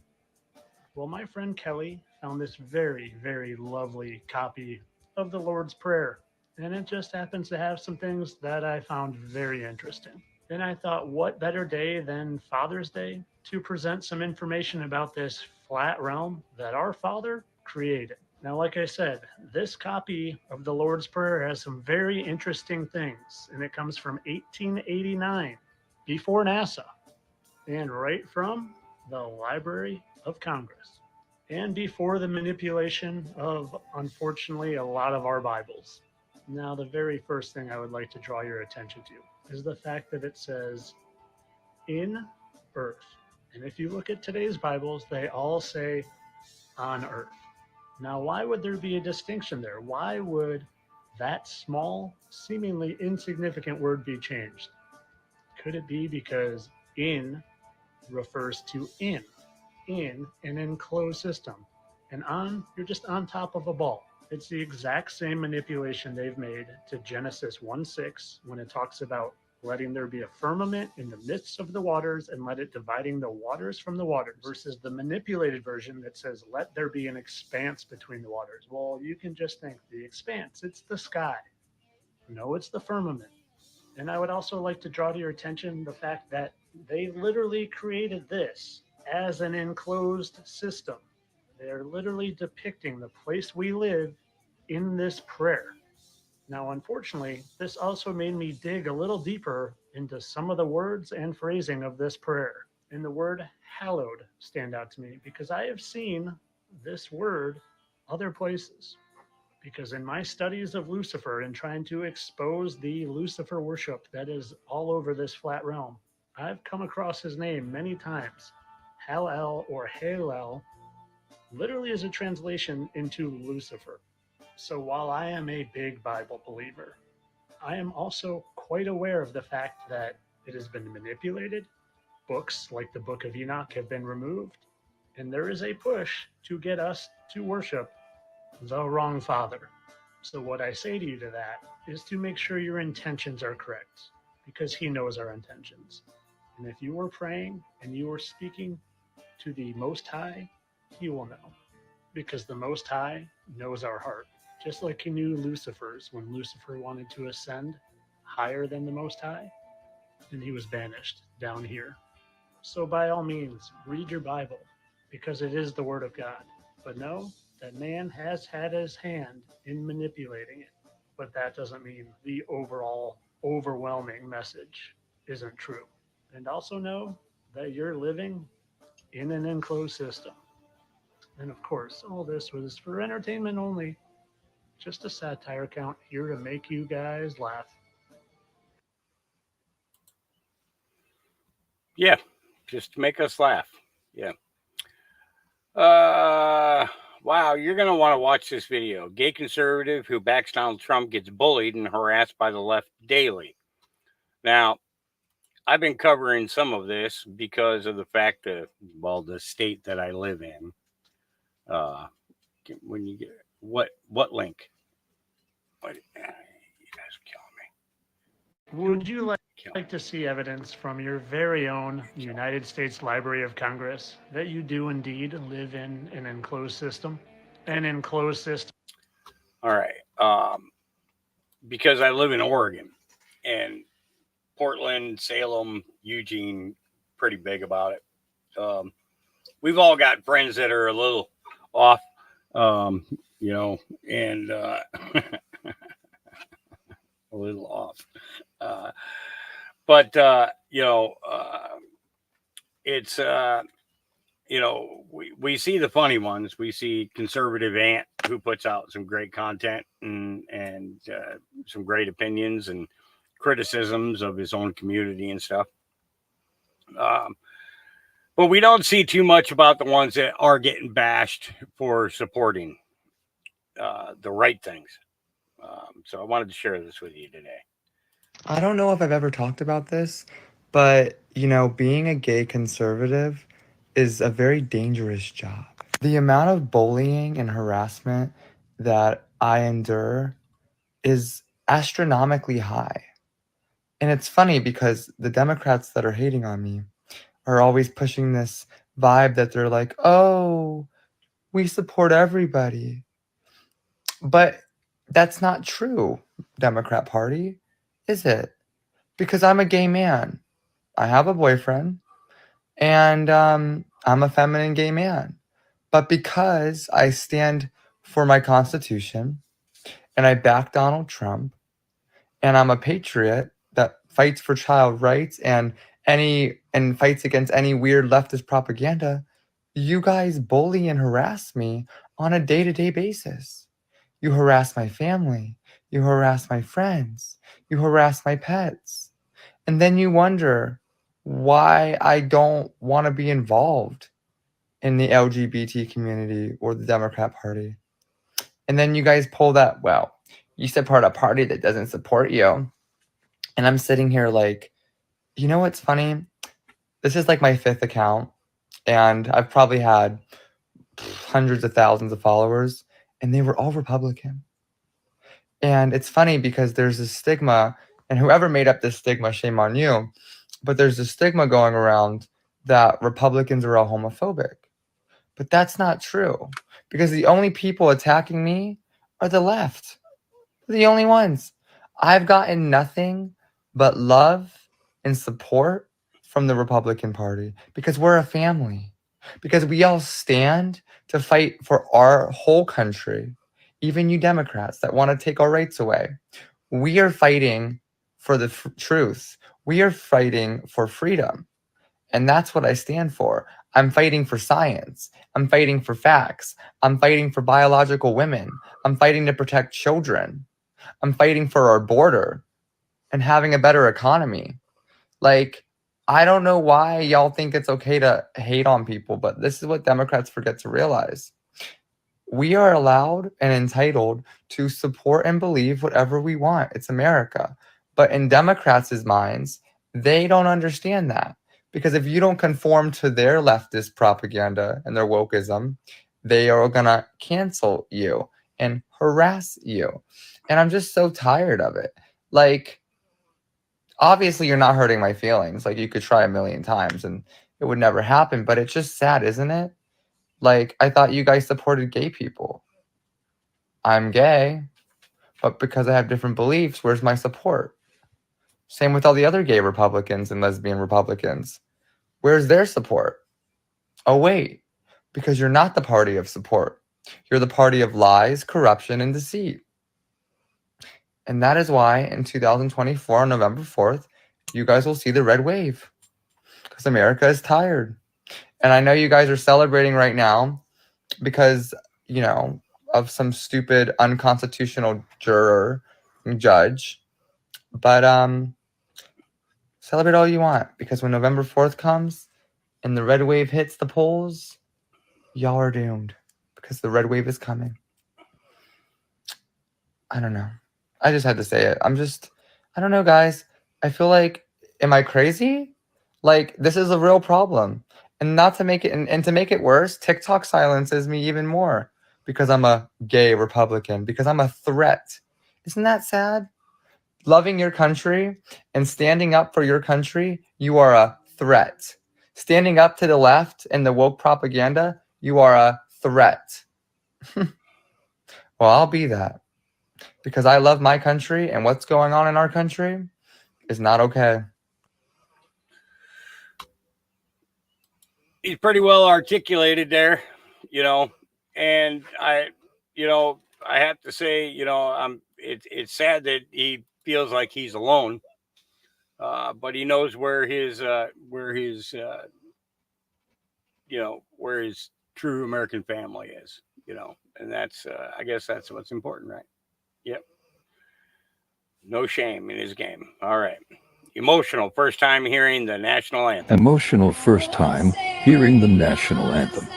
Well, my friend Kelly found this very, very lovely copy of the Lord's Prayer, and it just happens to have some things that I found very interesting. Then I thought, what better day than Father's Day to present some information about this flat realm that our Father created. Now, like I said, this copy of the Lord's Prayer has some very interesting things, and it comes from 1889, before NASA, and right from the Library of Congress, and before the manipulation of, unfortunately, a lot of our Bibles. Now, the very first thing I would like to draw your attention to is the fact that it says, in earth. And if you look at today's Bibles, they all say, on earth. Now, why would there be a distinction there? Why would that small, seemingly insignificant word be changed? Could it be because in refers to in an enclosed system, and on, you're just on top of a ball. It's the exact same manipulation they've made to Genesis 1:6 when it talks about letting there be a firmament in the midst of the waters and let it dividing the waters from the waters, versus the manipulated version that says let there be an expanse between the waters. Well, you can just think the expanse, it's the sky. No, it's the firmament. And I would also like to draw to your attention the fact that they literally created this as an enclosed system. They're literally depicting the place we live in this prayer. Now, unfortunately, this also made me dig a little deeper into some of the words and phrasing of this prayer. And the word hallowed stand out to me because I have seen this word other places. Because in my studies of Lucifer and trying to expose the Lucifer worship that is all over this flat realm, I've come across his name many times. Hallel or Halel literally is a translation into Lucifer. So while I am a big Bible believer, I am also quite aware of the fact that it has been manipulated. Books like the Book of Enoch have been removed, and there is a push to get us to worship the wrong Father. So what I say to you to that is to make sure your intentions are correct, because he knows our intentions. And if you are praying and you are speaking to the Most High, he will know, because the Most High knows our heart. Just like he knew Lucifer's when Lucifer wanted to ascend higher than the Most High, and he was banished down here. So by all means, read your Bible, because it is the Word of God. But know that man has had his hand in manipulating it. But that doesn't mean the overall overwhelming message isn't true. And also know that you're living in an enclosed system. And of course, all this was for entertainment only. Just a satire count here to make you guys laugh. Yeah, just to make us laugh. Yeah. Wow, you're going to want to watch this video. Gay conservative who backs Donald Trump gets bullied and harassed by the left daily. Now, I've been covering some of this because of the fact that, well, the state that I live in. When you get what link? What, you guys are killing me. Would you like to see evidence from your very own United States Library of Congress that you do indeed live in an enclosed system? An enclosed system. All right. Because I live in Oregon, and Portland, Salem, Eugene, pretty big about it. We've all got friends that are a little off, and a little off. But it's, we see the funny ones. We see Conservative Ant, who puts out some great content and some great opinions and criticisms of his own community and stuff. But we don't see too much about the ones that are getting bashed for supporting the right things. So I wanted to share this with you today. I don't know if I've ever talked about this, but, being a gay conservative is a very dangerous job. The amount of bullying and harassment that I endure is astronomically high. And it's funny because the Democrats that are hating on me are always pushing this vibe that they're like, oh, we support everybody. But that's not true, Democrat Party, is it? Because I'm a gay man. I have a boyfriend, and I'm a feminine gay man. But because I stand for my Constitution, and I back Donald Trump, and I'm a patriot that fights for child rights and fights against any weird leftist propaganda, you guys bully and harass me on a day-to-day basis. You harass my family, you harass my friends, you harass my pets. And then you wonder why I don't want to be involved in the LGBT community or the Democrat Party. And then you guys pull that, well, you support a party that doesn't support you. And I'm sitting here like, you know what's funny? This is like my 5th account, and I've probably had hundreds of thousands of followers, and they were all Republican. And it's funny because there's this stigma, and whoever made up this stigma, shame on you, but there's a stigma going around that Republicans are all homophobic. But that's not true, because the only people attacking me are the left. They're the only ones. I've gotten nothing but love and support from the Republican Party because we're a family, because we all stand to fight for our whole country. Even you Democrats that want to take our rights away, we are fighting for the truth. We are fighting for freedom. And that's what I stand for. I'm fighting for science. I'm fighting for facts. I'm fighting for biological women. I'm fighting to protect children. I'm fighting for our border and having a better economy. Like, I don't know why y'all think it's okay to hate on people, but this is what Democrats forget to realize. We are allowed and entitled to support and believe whatever we want. It's America. But in Democrats' minds, they don't understand that. Because if you don't conform to their leftist propaganda and their wokeism, they are going to cancel you and harass you. And I'm just so tired of it. Like, obviously, you're not hurting my feelings. Like, you could try a million times and it would never happen. But it's just sad, isn't it? Like, I thought you guys supported gay people. I'm gay. But because I have different beliefs, where's my support? Same with all the other gay Republicans and lesbian Republicans. Where's their support? Oh, wait, because you're not the party of support. You're the party of lies, corruption, and deceit. And that is why in 2024, on November 4th, you guys will see the red wave. Because America is tired. And I know you guys are celebrating right now because, you know, of some stupid unconstitutional judge. But celebrate all you want, because when November 4th comes and the red wave hits the polls, y'all are doomed, because the red wave is coming. I don't know. I just had to say it. I don't know, guys. I feel like, am I crazy? Like, this is a real problem. And not to make it, and to make it worse, TikTok silences me even more because I'm a gay Republican, because I'm a threat. Isn't that sad? Loving your country and standing up for your country, you are a threat. Standing up to the left and the woke propaganda, you are a threat. Well, I'll be that. Because I love my country, and what's going on in our country is not okay. He's pretty well articulated there, you know, and I have to say, it's sad that he feels like he's alone, but he knows where his true American family is, and that's, I guess that's what's important, right? Yep. No shame in his game. All right. Emotional first time hearing the national anthem. Emotional first time hearing the national anthem.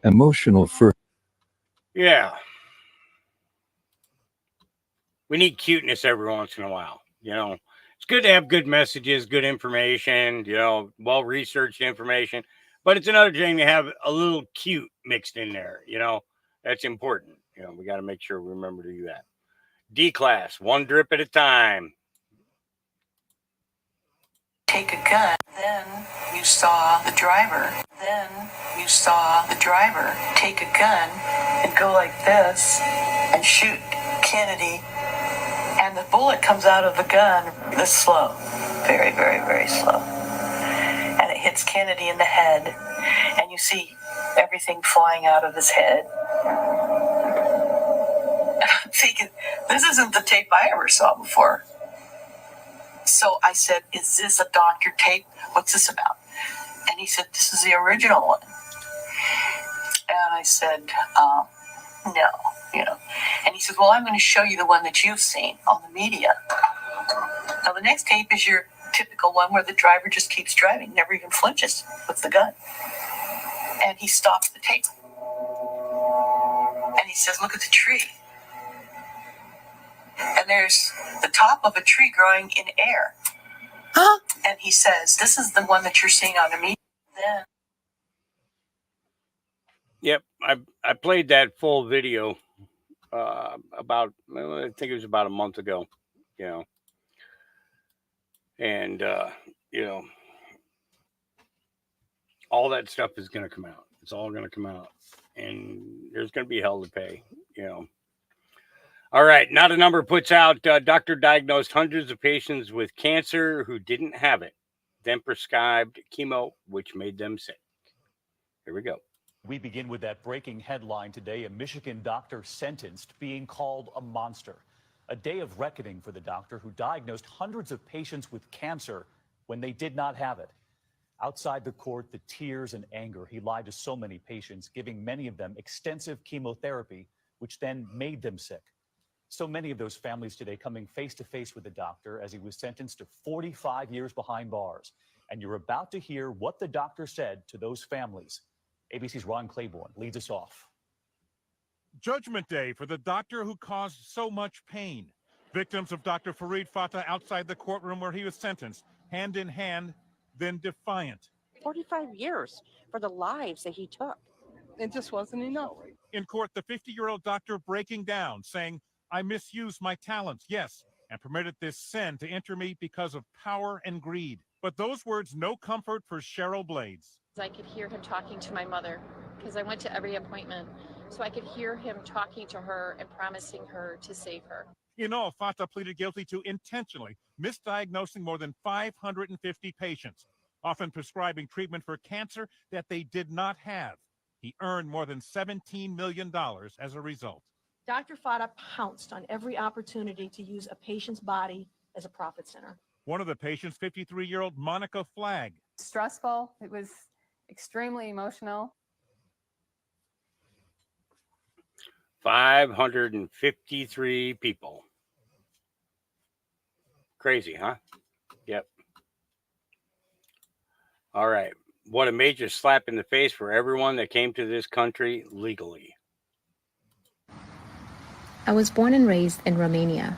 Emotional first. Yeah. We need cuteness every once in a while. You know, it's good to have good messages, good information, you know, well-researched information, but it's another thing to have a little cute mixed in there. You know, that's important. You know, we got to make sure we remember to do that. D-class, one drip at a time. Take a gun, then you saw the driver. Then you saw the driver take a gun and go like this and shoot Kennedy. And the bullet comes out of the gun this slow. Very, very, very slow. And it hits Kennedy in the head. And you see everything flying out of his head. And I'm thinking, this isn't the tape I ever saw before. So I said, is this a doctor tape? What's this about? And he said, this is the original one. And I said, no, you know. And he said, well, I'm going to show you the one that you've seen on the media. Now, the next tape is your typical one where the driver just keeps driving, never even flinches with the gun. And he stops the tape. And he says, look at the tree. And there's the top of a tree growing in air. Huh? And he says, this is the one that you're seeing on the media. Then. Yep, I played that full video about, I think it was about a month ago, you know. And, you know, all that stuff is going to come out. It's all going to come out. And there's going to be hell to pay, you know. All right, Not a Number puts out, doctor diagnosed hundreds of patients with cancer who didn't have it, then prescribed chemo, which made them sick. Here we go. We begin with that breaking headline today. A Michigan doctor sentenced, being called a monster. A day of reckoning for the doctor who diagnosed hundreds of patients with cancer when they did not have it. Outside the court, the tears and anger. He lied to so many patients, giving many of them extensive chemotherapy, which then made them sick. So many of those families today coming face to face with the doctor as he was sentenced to 45 years behind bars. And you're about to hear what the doctor said to those families. ABC's Ron Claiborne leads us off. Judgment Day for the doctor who caused so much pain. Victims of Dr. Farid Fatah outside the courtroom where he was sentenced, hand in hand, then defiant. 45 years for the lives that he took. It just wasn't enough. In court, the 50-year-old doctor breaking down, saying, I misused my talents, yes, and permitted this sin to enter me because of power and greed. But those words no comfort for Cheryl Blades. I could hear him talking to my mother because I went to every appointment. So I could hear him talking to her and promising her to save her. In all, Fatah pleaded guilty to intentionally misdiagnosing more than 550 patients, often prescribing treatment for cancer that they did not have. He earned more than $17 million as a result. Dr. Fatah pounced on every opportunity to use a patient's body as a profit center. One of the patients, 53-year-old Monica Flagg. Stressful. It was extremely emotional. 553 people. Crazy, huh? Yep. All right. What a major slap in the face for everyone that came to this country legally. I was born and raised in Romania.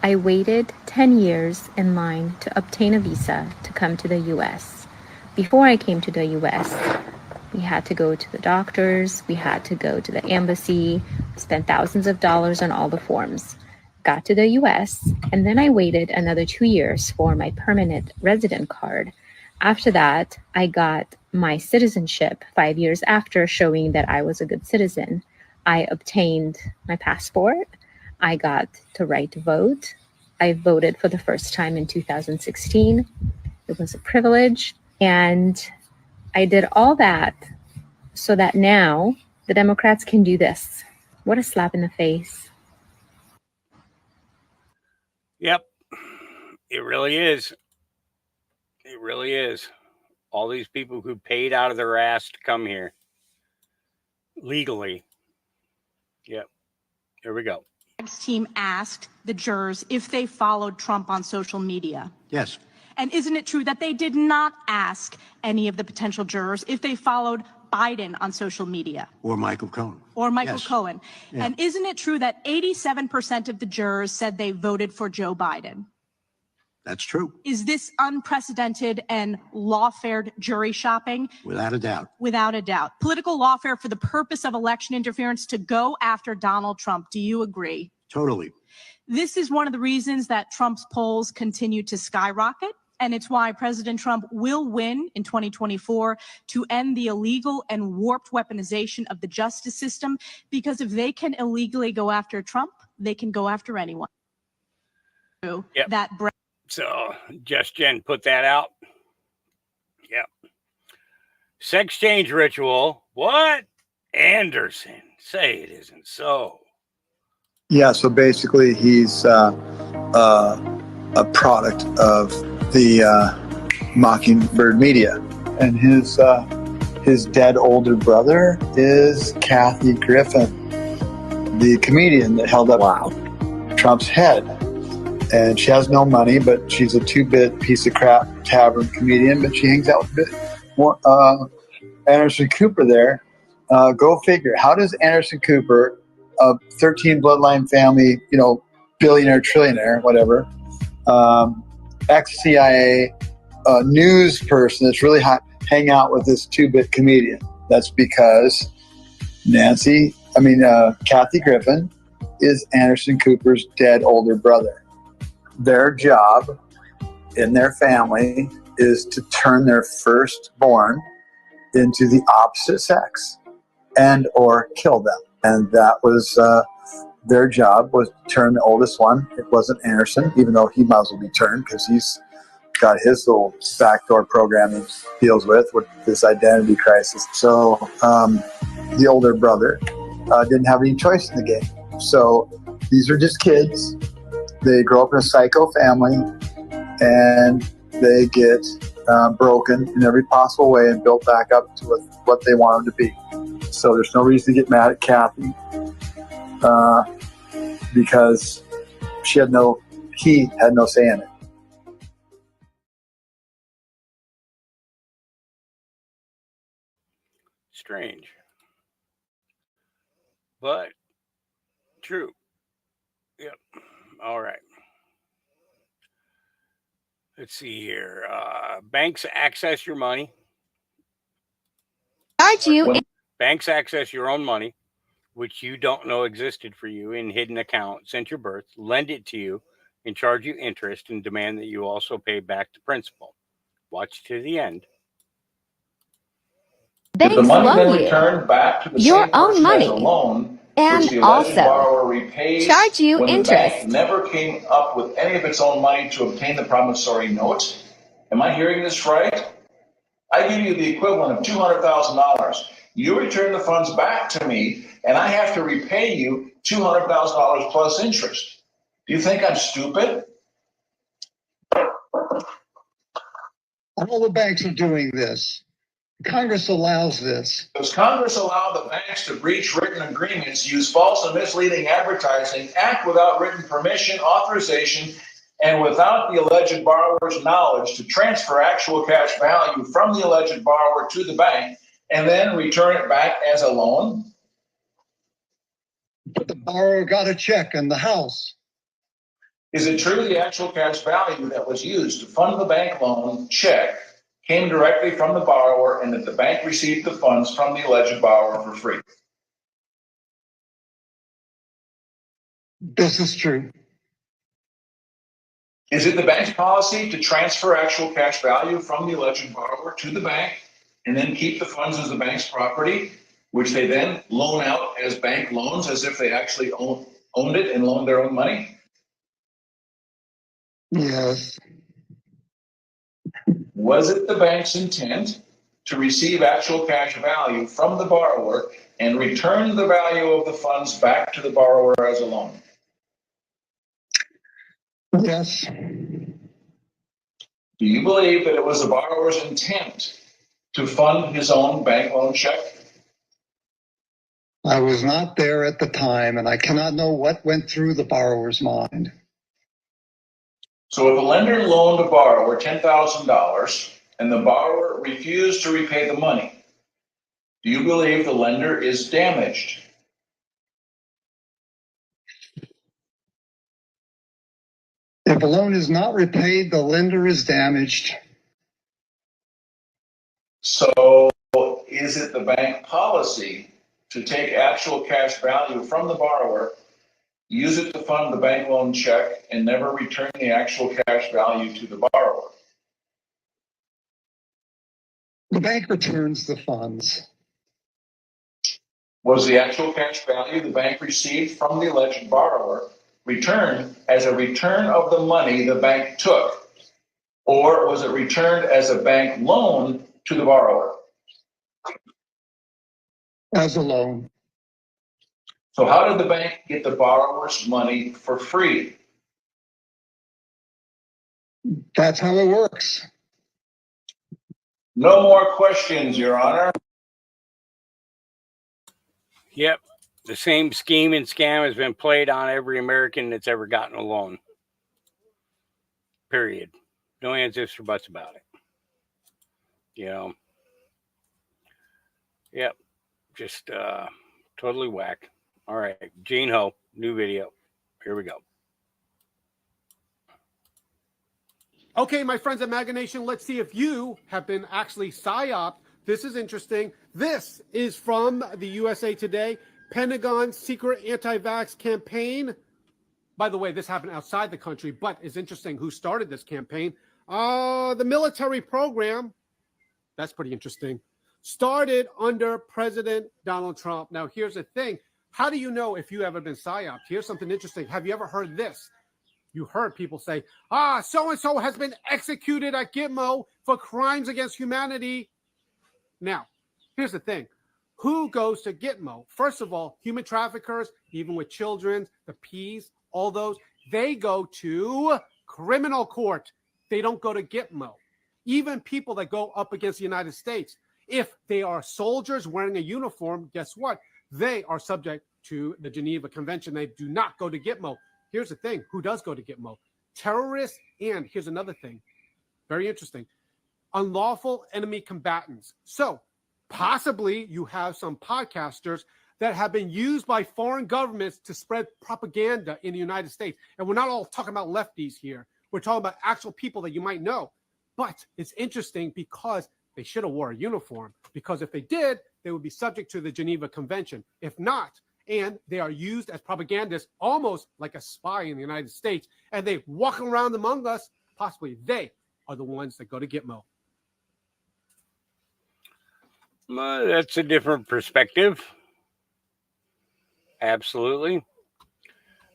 I waited 10 years in line to obtain a visa to come to the U.S. Before I came to the U.S., we had to go to the doctors, we had to go to the embassy, spent thousands of dollars on all the forms. Got to the U.S., and then I waited another 2 years for my permanent resident card. After that, I got my citizenship 5 years after, showing that I was a good citizen. I obtained my passport. I got the right to vote. I voted for the first time in 2016. It was a privilege. And I did all that so that now the Democrats can do this. What a slap in the face. Yep. It really is. It really is. All these people who paid out of their ass to come here legally. Yep. Here we go. Team asked the jurors if they followed Trump on social media. Yes. And isn't it true that they did not ask any of the potential jurors if they followed Biden on social media? Or Michael Cohen. Or Michael Yes. Cohen. Yeah. And isn't it true that 87% of the jurors said they voted for Joe Biden? That's true, Is this unprecedented and lawfare jury shopping? without a doubt. Without a doubt. Political lawfare for the purpose of election interference to go after Donald Trump. Do you agree? Totally. This is one of the reasons that Trump's polls continue to skyrocket. And it's why President Trump will win in 2024 to end the illegal and warped weaponization of the justice system. Because if they can illegally go after Trump, they can go after anyone. Yep. That So, Just Jen put that out. Yep. Sex change ritual. What? Anderson. Say it isn't so. Yeah, so basically he's a product of the Mockingbird media. And his dead older brother is Kathy Griffin, the comedian that held up Trump's head. And she has no money, but she's a two-bit piece of crap tavern comedian, but she hangs out with a bit more Anderson Cooper there. Go figure. How does Anderson Cooper, a 13 bloodline family, billionaire, trillionaire, whatever, ex-CIA news person that's really hot, hang out with this two-bit comedian? That's because Kathy Griffin is Anderson Cooper's dead older brother. Their job in their family is to turn their firstborn into the opposite sex and or kill them. And that was their job, was to turn the oldest one. It wasn't Anderson, even though he might as well be turned because he's got his little backdoor program he deals with this identity crisis. So the older brother didn't have any choice in the game. So these are just kids. They grow up in a psycho family, and they get broken in every possible way and built back up to what they want them to be. So there's no reason to get mad at Kathy because he had no say in it. Strange. But true. Yep. All right. Let's see here. Banks access your money. Banks access your own money, which you don't know existed for you in hidden accounts since your birth, lend it to you, and charge you interest and demand that you also pay back the principal. Watch to the end. Banks the money then returned back to the your own money as a loan, and which the alleged borrower repays charge you when interest. The bank never came up with any of its own money to obtain the promissory note. Am I hearing this right? I give you the equivalent of $200,000. You return the funds back to me, and I have to repay you $200,000 plus interest. Do you think I'm stupid? All the banks are doing this. Congress allows this. Does Congress allow the banks to breach written agreements, use false and misleading advertising, act without written permission, authorization, and without the alleged borrower's knowledge to transfer actual cash value from the alleged borrower to the bank and then return it back as a loan? But the borrower got a check in the house. Is it true the actual cash value that was used to fund the bank loan check came directly from the borrower and that the bank received the funds from the alleged borrower for free? This is true. Is it the bank's policy to transfer actual cash value from the alleged borrower to the bank and then keep the funds as the bank's property, which they then loan out as bank loans as if they actually owned it and loaned their own money? Yes. Was it the bank's intent to receive actual cash value from the borrower and return the value of the funds back to the borrower as a loan? Yes. Do you believe that it was the borrower's intent to fund his own bank loan check? I was not there at the time, and I cannot know what went through the borrower's mind. So if a lender loaned a borrower $10,000 and the borrower refused to repay the money, do you believe the lender is damaged? If a loan is not repaid, the lender is damaged. So is it the bank policy to take actual cash value from the borrower, use it to fund the bank loan check, and never return the actual cash value to the borrower? The bank returns the funds. Was the actual cash value the bank received from the alleged borrower returned as a return of the money the bank took, or was it returned as a bank loan to the borrower? As a loan. So how did the bank get the borrower's money for free? That's how it works. No more questions, Your Honor. Yep. The same scheme and scam has been played on every American that's ever gotten a loan. Period. No ands, ifs, or buts about it. You know. Yep. Just totally whack. All right. Gene Ho, new video. Here we go. Okay, my friends at MAGA Nation, let's see if you have been actually psyoped. This is interesting. This is from the USA Today. Pentagon secret anti-vax campaign. By the way, this happened outside the country, but it's interesting who started this campaign. The military program, that's pretty interesting, started under President Donald Trump. Now, here's the thing. How do you know if you ever been psyoped? Here's something interesting. Have you ever heard this? You heard people say, so-and-so has been executed at Gitmo for crimes against humanity. Now, here's the thing. Who goes to Gitmo? First of all, human traffickers, even with children, the P's, all those, they go to criminal court. They don't go to Gitmo. Even people that go up against the United States, if they are soldiers wearing a uniform, guess what? They are subject to the Geneva Convention. They do not go to Gitmo. Here's the thing. Who does go to Gitmo? Terrorists, and here's another thing. Very interesting. Unlawful enemy combatants. So possibly you have some podcasters that have been used by foreign governments to spread propaganda in the United States. And we're not all talking about lefties here. We're talking about actual people that you might know. But it's interesting because they should have wore a uniform. Because if they did, they would be subject to the Geneva Convention. If not, and they are used as propagandists, almost like a spy in the United States, and they walk around among us, possibly they are the ones that go to Gitmo. That's a different perspective. Absolutely.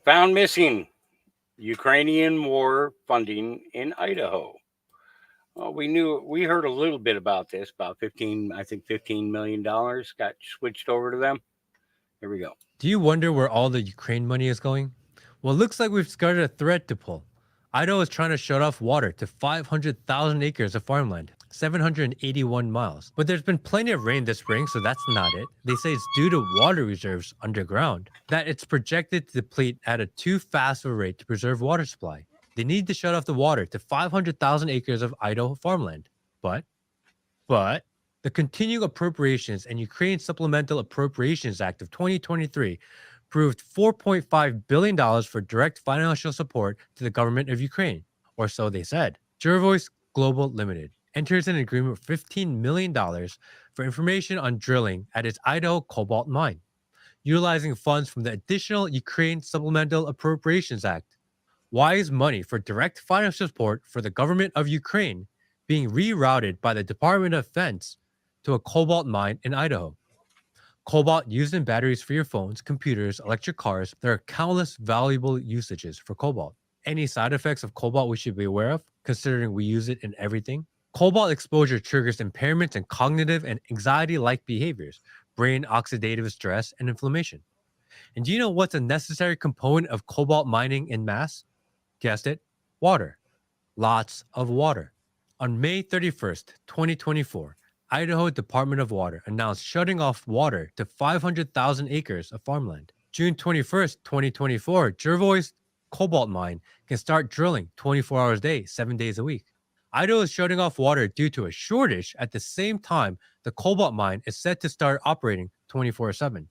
Found missing. Ukrainian war funding in Idaho. Well, we heard a little bit about this, about $15 million got switched over to them. Here we go. Do you wonder where all the Ukraine money is going? Well, it looks like we've started a thread to pull. Idaho is trying to shut off water to 500,000 acres of farmland, 781 miles. But there's been plenty of rain this spring, so that's not it. They say it's due to water reserves underground, that it's projected to deplete at a too fast of a rate to preserve water supply. They need to shut off the water to 500,000 acres of Idaho farmland. But the Continuing Appropriations and Ukraine Supplemental Appropriations Act of 2023 approved $4.5 billion for direct financial support to the government of Ukraine, or so they said. Jervois Global Limited enters an agreement for $15 million for information on drilling at its Idaho cobalt mine, utilizing funds from the additional Ukraine Supplemental Appropriations Act. Why is money for direct financial support for the government of Ukraine being rerouted by the Department of Defense to a cobalt mine in Idaho? Cobalt used in batteries for your phones, computers, electric cars. There are countless valuable usages for cobalt. Any side effects of cobalt we should be aware of, considering we use it in everything? Cobalt exposure triggers impairments in cognitive and anxiety-like behaviors, brain oxidative stress, and inflammation. And do you know what's a necessary component of cobalt mining en masse? Guessed it, water. Lots of water. On May 31st, 2024, Idaho Department of Water announced shutting off water to 500,000 acres of farmland. June 21st, 2024, Jervois cobalt mine can start drilling 24 hours a day, 7 days a week. Idaho is shutting off water due to a shortage at the same time the cobalt mine is set to start operating 24/7.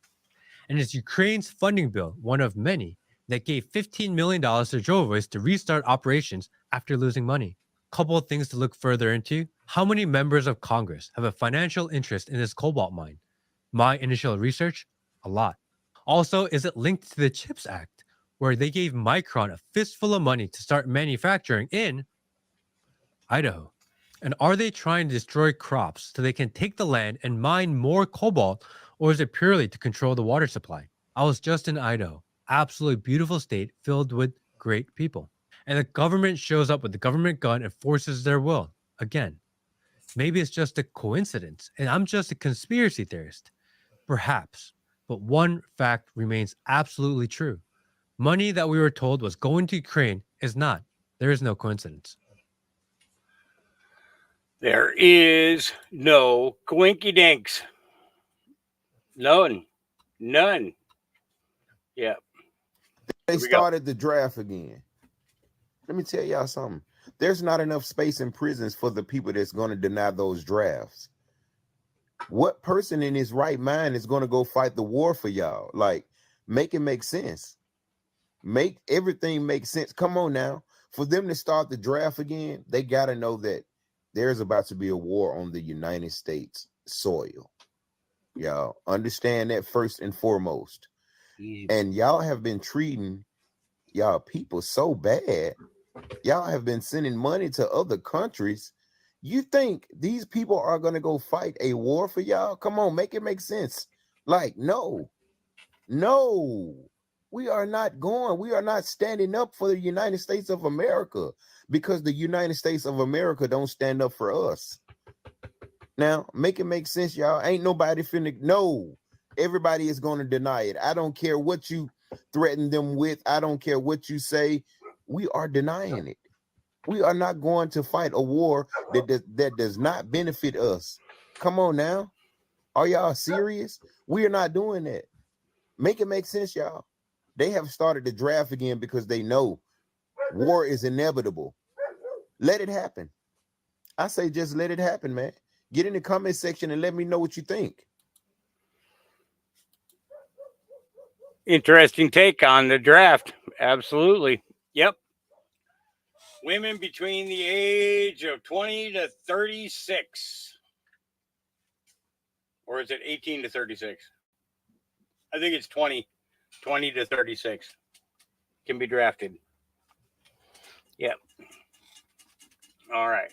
And it's Ukraine's funding bill, one of many, that gave $15 million to Joe Voice to restart operations after losing money. Couple of things to look further into. How many members of Congress have a financial interest in this cobalt mine? My initial research, a lot. Also, is it linked to the CHIPS Act, where they gave Micron a fistful of money to start manufacturing in Idaho? And are they trying to destroy crops so they can take the land and mine more cobalt, or is it purely to control the water supply? I was just in Idaho, absolutely beautiful state filled with great people. And the government shows up with the government gun and forces their will. Again, maybe it's just a coincidence and I'm just a conspiracy theorist. Perhaps. But one fact remains absolutely true. Money that we were told was going to Ukraine is not. There is no coincidence. There is no coinky-dinks. None. Yeah. They started the draft again. Let me tell y'all something. There's not enough space in prisons for the people that's going to deny those drafts. What person in his right mind is going to go fight the war for y'all? Like, make it make sense. Make everything make sense. Come on now. For them to start the draft again, they got to know that there's about to be a war on the United States soil. Y'all understand that first and foremost. And y'all have been treating y'all people so bad. Y'all have been sending money to other countries. You think these people are going to go fight a war for y'all? Come on, make it make sense. Like, no, we are not going. We are not standing up for the United States of America because the United States of America don't stand up for us. Now, make it make sense, y'all. Ain't nobody finna. No, everybody is going to deny it. I don't care what you threaten them with. I don't care what you say. We are denying it. We are not going to fight a war that does not benefit us. Come on now. Are y'all serious? We are not doing that. Make it make sense, y'all. They have started the draft again because they know war is inevitable. Let it happen. I say just let it happen, man. Get in the comment section and let me know what you think. Interesting take on the draft. Absolutely. Yep. Women between the age of 20 to 36. Or is it 18 to 36? I think it's 20 to 36 can be drafted. Yep. All right.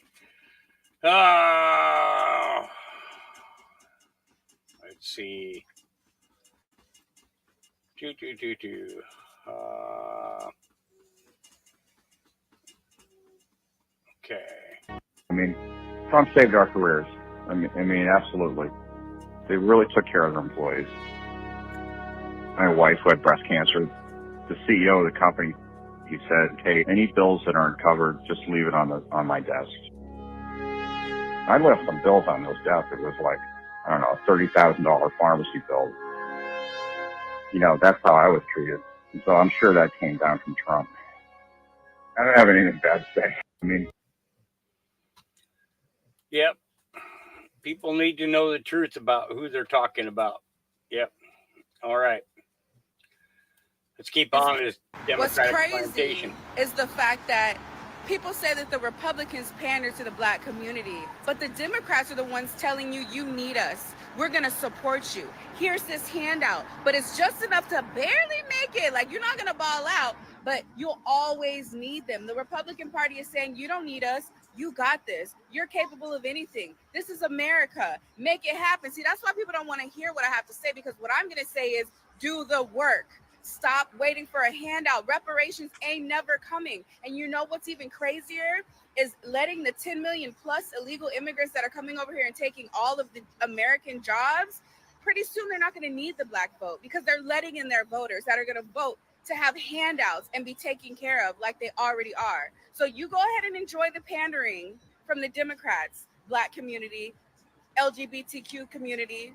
Let's see. Okay. I mean, Trump saved our careers. I mean, absolutely. They really took care of their employees. My wife, who had breast cancer, the CEO of the company, he said, "Hey, any bills that aren't covered, just leave it on my desk." I left some bills on those desks. It was like, I don't know, a $30,000 pharmacy bill. You know, that's how I was treated. And so I'm sure that came down from Trump. I don't have anything bad to say. I mean, yep. People need to know the truth about who they're talking about. Yep. All right. Let's keep on this Democratic presentation. Is the fact that people say that the Republicans pander to the black community, but the Democrats are the ones telling you, you need us. We're going to support you. Here's this handout, but it's just enough to barely make it. Like, you're not going to ball out, but you'll always need them. The Republican Party is saying, you don't need us. You got this. You're capable of anything. This is America. Make it happen. See, that's why people don't want to hear what I have to say, because what I'm going to say is do the work. Stop waiting for a handout. Reparations ain't never coming. And you know what's even crazier is letting the 10 million plus illegal immigrants that are coming over here and taking all of the American jobs. Pretty soon they're not going to need the black vote because they're letting in their voters that are going to vote to have handouts and be taken care of like they already are. So you go ahead and enjoy the pandering from the Democrats, black community, LGBTQ community,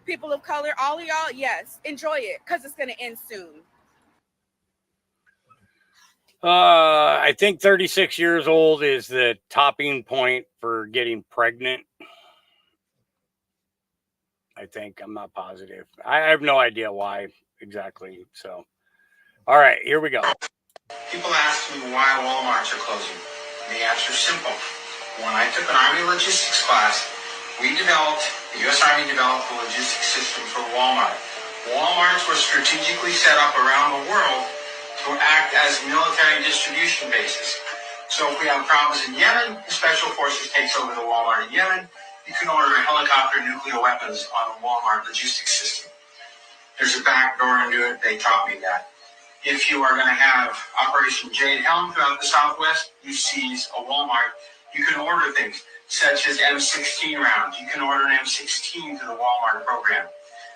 people of color, all of y'all, yes, enjoy it because it's going to end soon. I think 36 years old is the topping point for getting pregnant. I think. I'm not positive. I have no idea why exactly. So, all right, here we go. People ask me why Walmarts are closing. The answer is simple. When I took an Army logistics class, the U.S. Army developed a logistics system for Walmart. Walmarts were strategically set up around the world to act as military distribution bases. So if we have problems in Yemen, the Special Forces takes over the Walmart in Yemen. You can order a helicopter nuclear weapons on the Walmart logistics system. There's a back door into it. They taught me that. If you are going to have Operation Jade Helm throughout the Southwest, you seize a Walmart. You can order things such as M16 rounds. You can order an M16 to the Walmart program.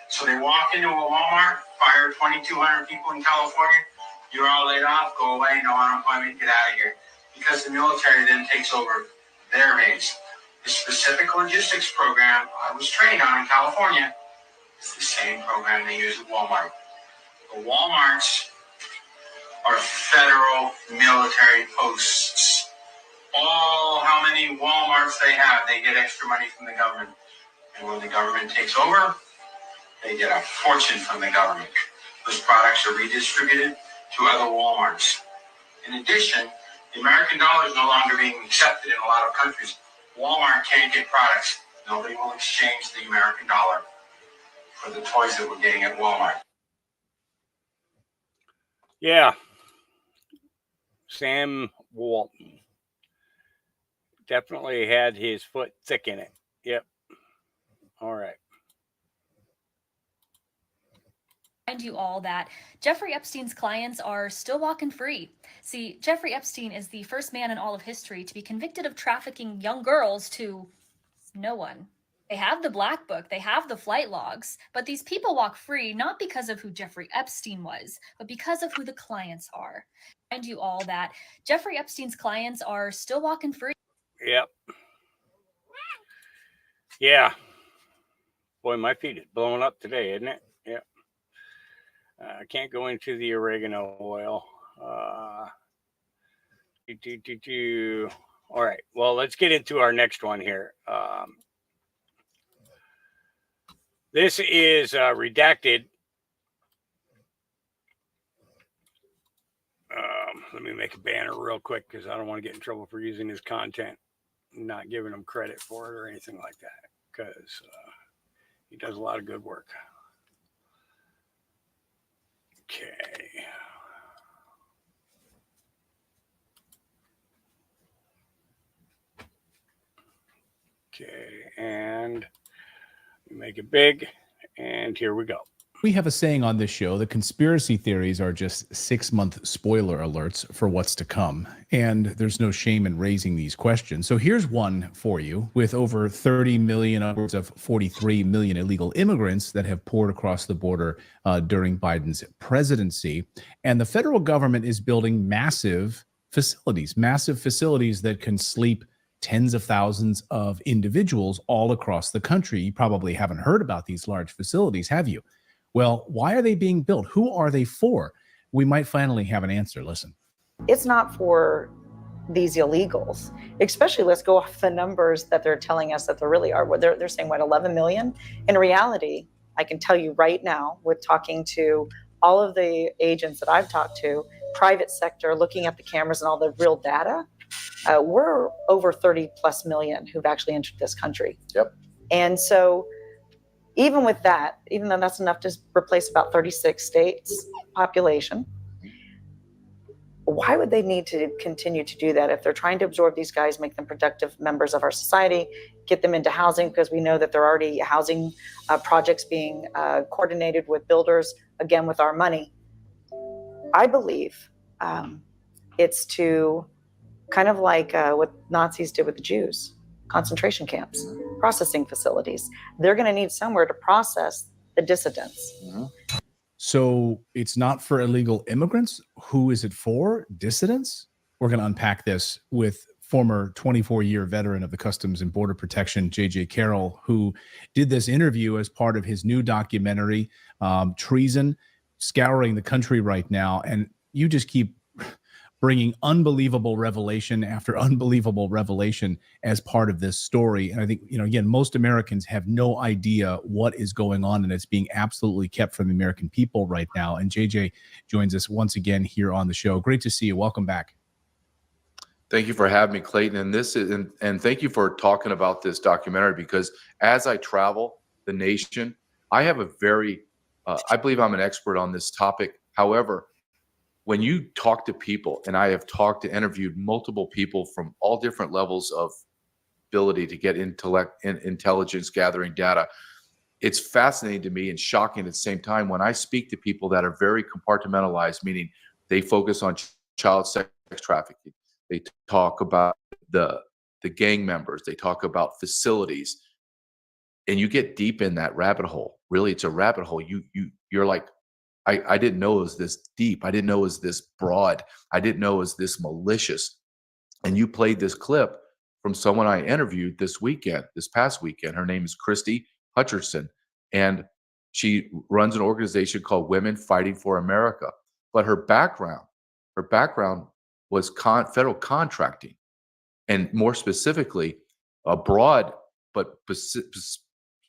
So they walk into a Walmart, fire 2,200 people in California. You're all laid off, go away, no unemployment, get out of here. Because the military then takes over their base. The specific logistics program I was trained on in California is the same program they use at Walmart. The Walmarts are federal military posts. How many Walmarts they have, they get extra money from the government. And when the government takes over, they get a fortune from the government. Those products are redistributed to other Walmarts. In addition, the American dollar is no longer being accepted in a lot of countries. Walmart can't get products. Nobody will exchange the American dollar for the toys that we're getting at Walmart. Yeah. Sam Walton definitely had his foot thick in it. Yep. All right. Remind you all that Jeffrey Epstein's clients are still walking free. See, Jeffrey Epstein is the first man in all of history to be convicted of trafficking young girls to no one. They have the black book, they have the flight logs, but these people walk free not because of who Jeffrey Epstein was, but because of who the clients are. Remind you all that Jeffrey Epstein's clients are still walking free. Yep. Yeah. Boy, my feet is blowing up today, isn't it? Yep. I can't go into the oregano oil. All right. Well, let's get into our next one here. This is redacted. Let me make a banner real quick because I don't want to get in trouble for using his content, not giving him credit for it or anything like that, because he does a lot of good work. Okay, and make it big, and here we go. We have a saying on this show that conspiracy theories are just 6-month spoiler alerts for what's to come. And there's no shame in raising these questions. So here's one for you. With over 30 million, upwards of 43 million illegal immigrants that have poured across the border during Biden's presidency. And the federal government is building massive facilities that can sleep tens of thousands of individuals all across the country. You probably haven't heard about these large facilities, have you? Well, why are they being built? Who are they for? We might finally have an answer. Listen. It's not for these illegals, especially let's go off the numbers that they're telling us that there really are. They're saying, what, 11 million? In reality, I can tell you right now, with talking to all of the agents that I've talked to, private sector, looking at the cameras and all the real data, we're over 30 plus million who've actually entered this country. Yep. And so even with that, even though that's enough to replace about 36 states population, why would they need to continue to do that if they're trying to absorb these guys, make them productive members of our society, get them into housing, because we know that there are already housing projects being coordinated with builders, again, with our money. I believe it's to kind of like what Nazis did with the Jews. Concentration camps, processing facilities. They're going to need somewhere to process the dissidents. Mm-hmm. So it's not for illegal immigrants. Who is it for? Dissidents? We're going to unpack this with former 24-year veteran of the Customs and Border Protection, J.J. Carroll, who did this interview as part of his new documentary, Treason, scouring the country right now. And you just keep bringing unbelievable revelation after unbelievable revelation as part of this story. And I think, again, most Americans have no idea what is going on, and it's being absolutely kept from the American people right now. And JJ joins us once again here on the show. Great to see you. Welcome back. Thank you for having me, Clayton. And thank you for talking about this documentary, because as I travel the nation, I have a very, I believe I'm an expert on this topic. However, when you talk to people, and I have interviewed multiple people from all different levels of ability to get intelligence gathering data, it's fascinating to me and shocking at the same time when I speak to people that are very compartmentalized, meaning they focus on child sex trafficking. They talk about the gang members. They talk about facilities, and you get deep in that rabbit hole. Really, it's a rabbit hole. You're like, I didn't know it was this deep. I didn't know it was this broad. I didn't know it was this malicious. And you played this clip from someone I interviewed this past weekend. Her name is Christy Hutcherson, and she runs an organization called Women Fighting for America. But her background was federal contracting, and more specifically, abroad, but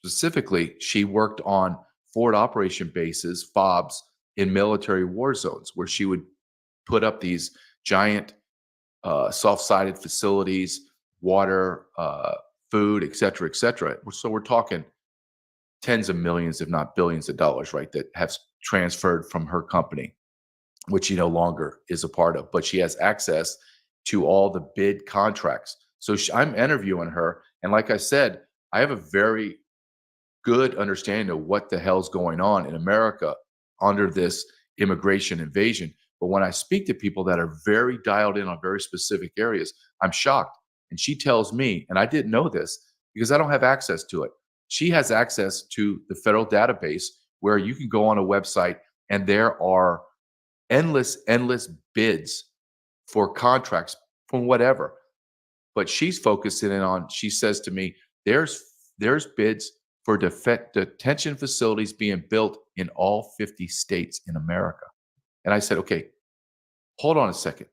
specifically, she worked on forward operation bases, FOBs, in military war zones, where she would put up these giant soft-sided facilities, water, food, et cetera, et cetera. So we're talking tens of millions, if not billions of dollars, right, that have transferred from her company, which she no longer is a part of, but she has access to all the bid contracts. So I'm interviewing her, and like I said, I have a very good understanding of what the hell's going on in America under this immigration invasion. But when I speak to people that are very dialed in on very specific areas, I'm shocked. And she tells me, and I didn't know this because I don't have access to it. She has access to the federal database where you can go on a website and there are endless bids for contracts from whatever. But she's focusing in on, she says to me, there's bids for detention facilities being built in all 50 states in America. And I said, okay, hold on a second.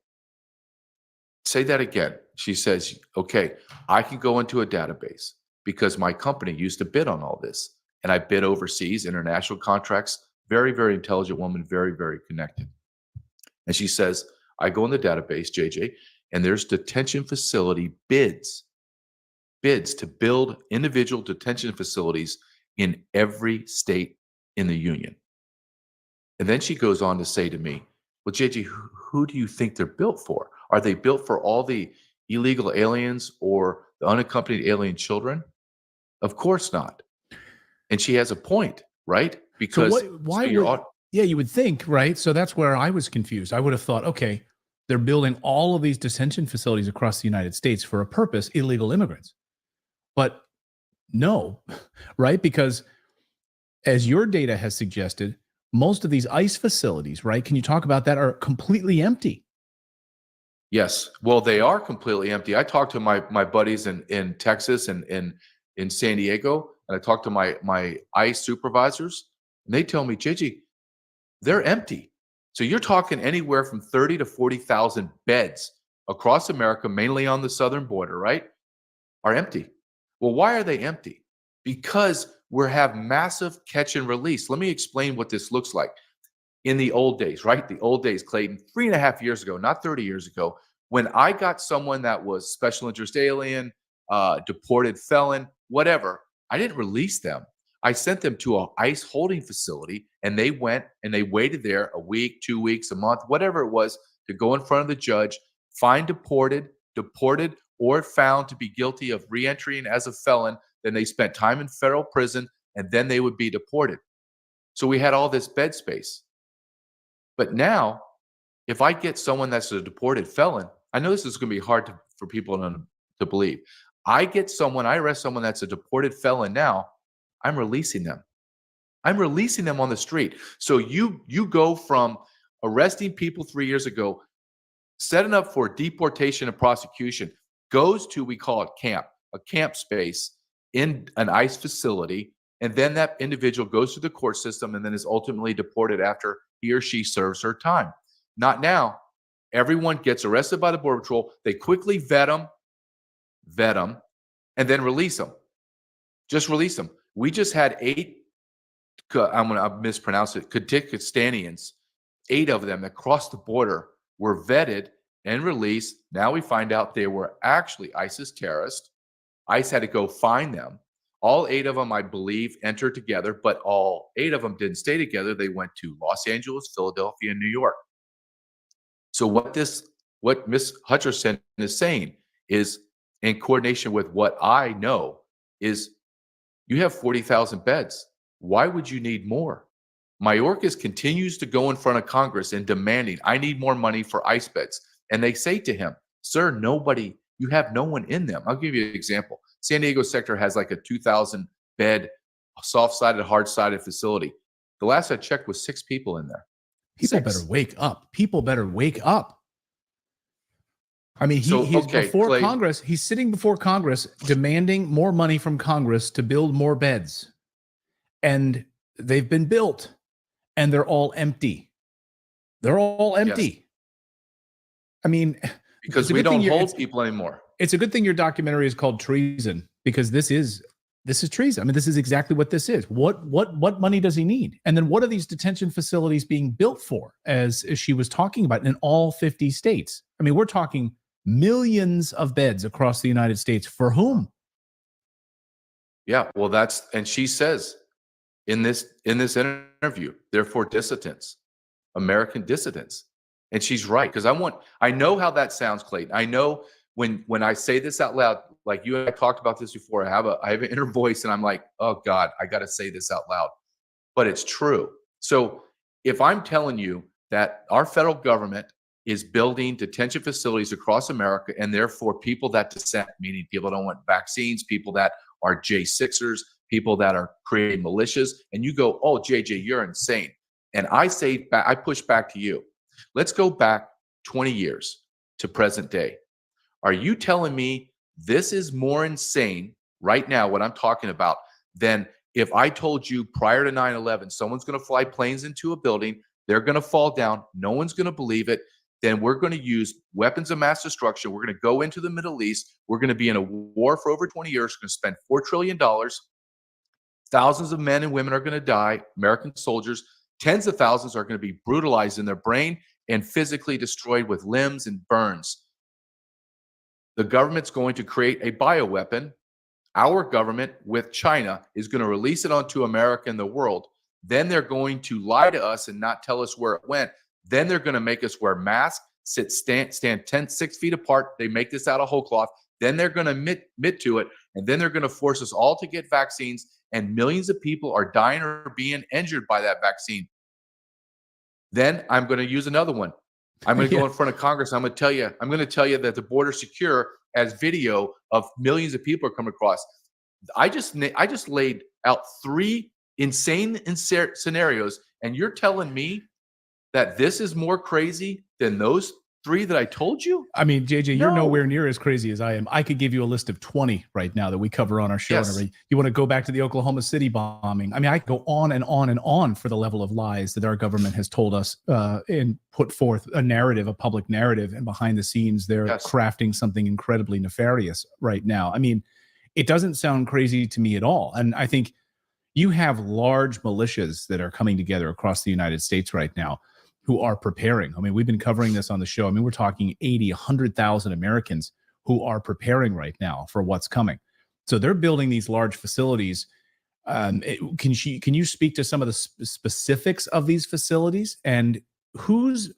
Say that again. She says, okay, I can go into a database because my company used to bid on all this. And I bid overseas, international contracts. Very, very intelligent woman, very, very connected. And she says, I go in the database, JJ, and there's detention facility bids to build individual detention facilities in every state in the union. And then she goes on to say to me, well, JJ, who do you think they're built for? Are they built for all the illegal aliens or the unaccompanied alien children? Of course not. And she has a point, right? Because you would think, right? So that's where I was confused. I would have thought, okay, they're building all of these detention facilities across the United States for a purpose, illegal immigrants. But no, right? Because as your data has suggested, most of these ICE facilities, right? Can you talk about that, are completely empty? Yes. Well, they are completely empty. I talked to my buddies in Texas and in San Diego, and I talked to my ICE supervisors, and they tell me, JJ, they're empty. So you're talking anywhere from 30 to 40,000 beds across America, mainly on the southern border, right, are empty. Well, why are they empty? Because we have massive catch and release. Let me explain what this looks like. In the old days, right? The old days, Clayton, 3.5 years ago, not 30 years ago, when I got someone that was special interest alien, deported felon, whatever, I didn't release them. I sent them to an ICE holding facility, and they went and they waited there a week, 2 weeks, a month, whatever it was, to go in front of the judge, find deported, or found to be guilty of reentry as a felon. Then they spent time in federal prison, and then they would be deported. So we had all this bed space. But now, if I get someone that's a deported felon, I know this is going to be hard for people to believe. I arrest someone that's a deported felon now, I'm releasing them. I'm releasing them on the street. So you go from arresting people 3 years ago, setting up for deportation and prosecution, goes to, we call it a camp space in an ICE facility, and then that individual goes through the court system and then is ultimately deported after he or she serves her time. Not now. Everyone gets arrested by the Border Patrol. They quickly vet them, and then release them. Just release them. We just had 8, I'm going to mispronounce it, Kyrgyzstanians, 8 of them that crossed the border, were vetted and released. Now we find out they were actually ISIS terrorists. ICE had to go find them. All 8 of them, I believe, entered together, but all 8 of them didn't stay together. They went to Los Angeles, Philadelphia, and New York. So what Ms. Hutcherson is saying is, in coordination with what I know, is you have 40,000 beds. Why would you need more? Mayorkas continues to go in front of Congress and demanding, I need more money for ICE beds. And they say to him, sir, you have no one in them. I'll give you an example. San Diego sector has like a 2,000 bed, soft-sided, hard-sided facility. The last I checked was 6 people in there. People better wake up. People better wake up. I mean, he's before Clay, Congress. He's sitting before Congress demanding more money from Congress to build more beds. And they've been built and they're all empty. They're all empty. Yes. I mean, because we don't hold people anymore. It's a good thing your documentary is called Treason, because this is treason. I mean, this is exactly what this is. What money does he need? And then what are these detention facilities being built for, as she was talking about, in all 50 states? I mean, we're talking millions of beds across the United States. For whom? Yeah, well, and she says in this interview, they're for dissidents, American dissidents. And she's right, because I know how that sounds, Clayton. I know when I say this out loud, like you and I talked about this before, I have an inner voice and I'm like, oh God, I got to say this out loud. But it's true. So if I'm telling you that our federal government is building detention facilities across America, and therefore people that dissent, meaning people don't want vaccines, people that are J6ers, people that are creating militias, and you go, oh, JJ, you're insane. And I push back to you. Let's go back 20 years to present day. Are you telling me this is more insane right now, what I'm talking about, than if I told you prior to 9/11, someone's going to fly planes into a building, they're going to fall down, no one's going to believe it, then we're going to use weapons of mass destruction, we're going to go into the Middle East, we're going to be in a war for over 20 years, we're going to spend $4 trillion, thousands of men and women are going to die, American soldiers, tens of thousands are going to be brutalized in their brain and physically destroyed with limbs and burns. The government's going to create a bioweapon. Our government with China is going to release it onto America and the world. Then they're going to lie to us and not tell us where it went. Then they're going to make us wear masks, stand 6 feet apart. They make this out of whole cloth. Then they're going to admit to it. And then they're going to force us all to get vaccines. And millions of people are dying or being injured by that vaccine. Then I'm going to use another one. I'm going to go in front of Congress. I'm going to tell you that the border's secure, as video of millions of people are coming across. I just laid out 3 insane scenarios, and you're telling me that this is more crazy than those 3 that I told you? I mean, JJ, you're nowhere near as crazy as I am. I could give you a list of 20 right now that we cover on our show. Yes. You want to go back to the Oklahoma City bombing? I mean, I could go on and on and on for the level of lies that our government has told us and put forth a narrative, a public narrative, and behind the scenes, they're crafting something incredibly nefarious right now. I mean, it doesn't sound crazy to me at all. And I think you have large militias that are coming together across the United States right now who are preparing. I mean, we've been covering this on the show. I mean, we're talking 80, 100,000 Americans who are preparing right now for what's coming. So they're building these large facilities. Can you speak to some of the specifics of these facilities and who's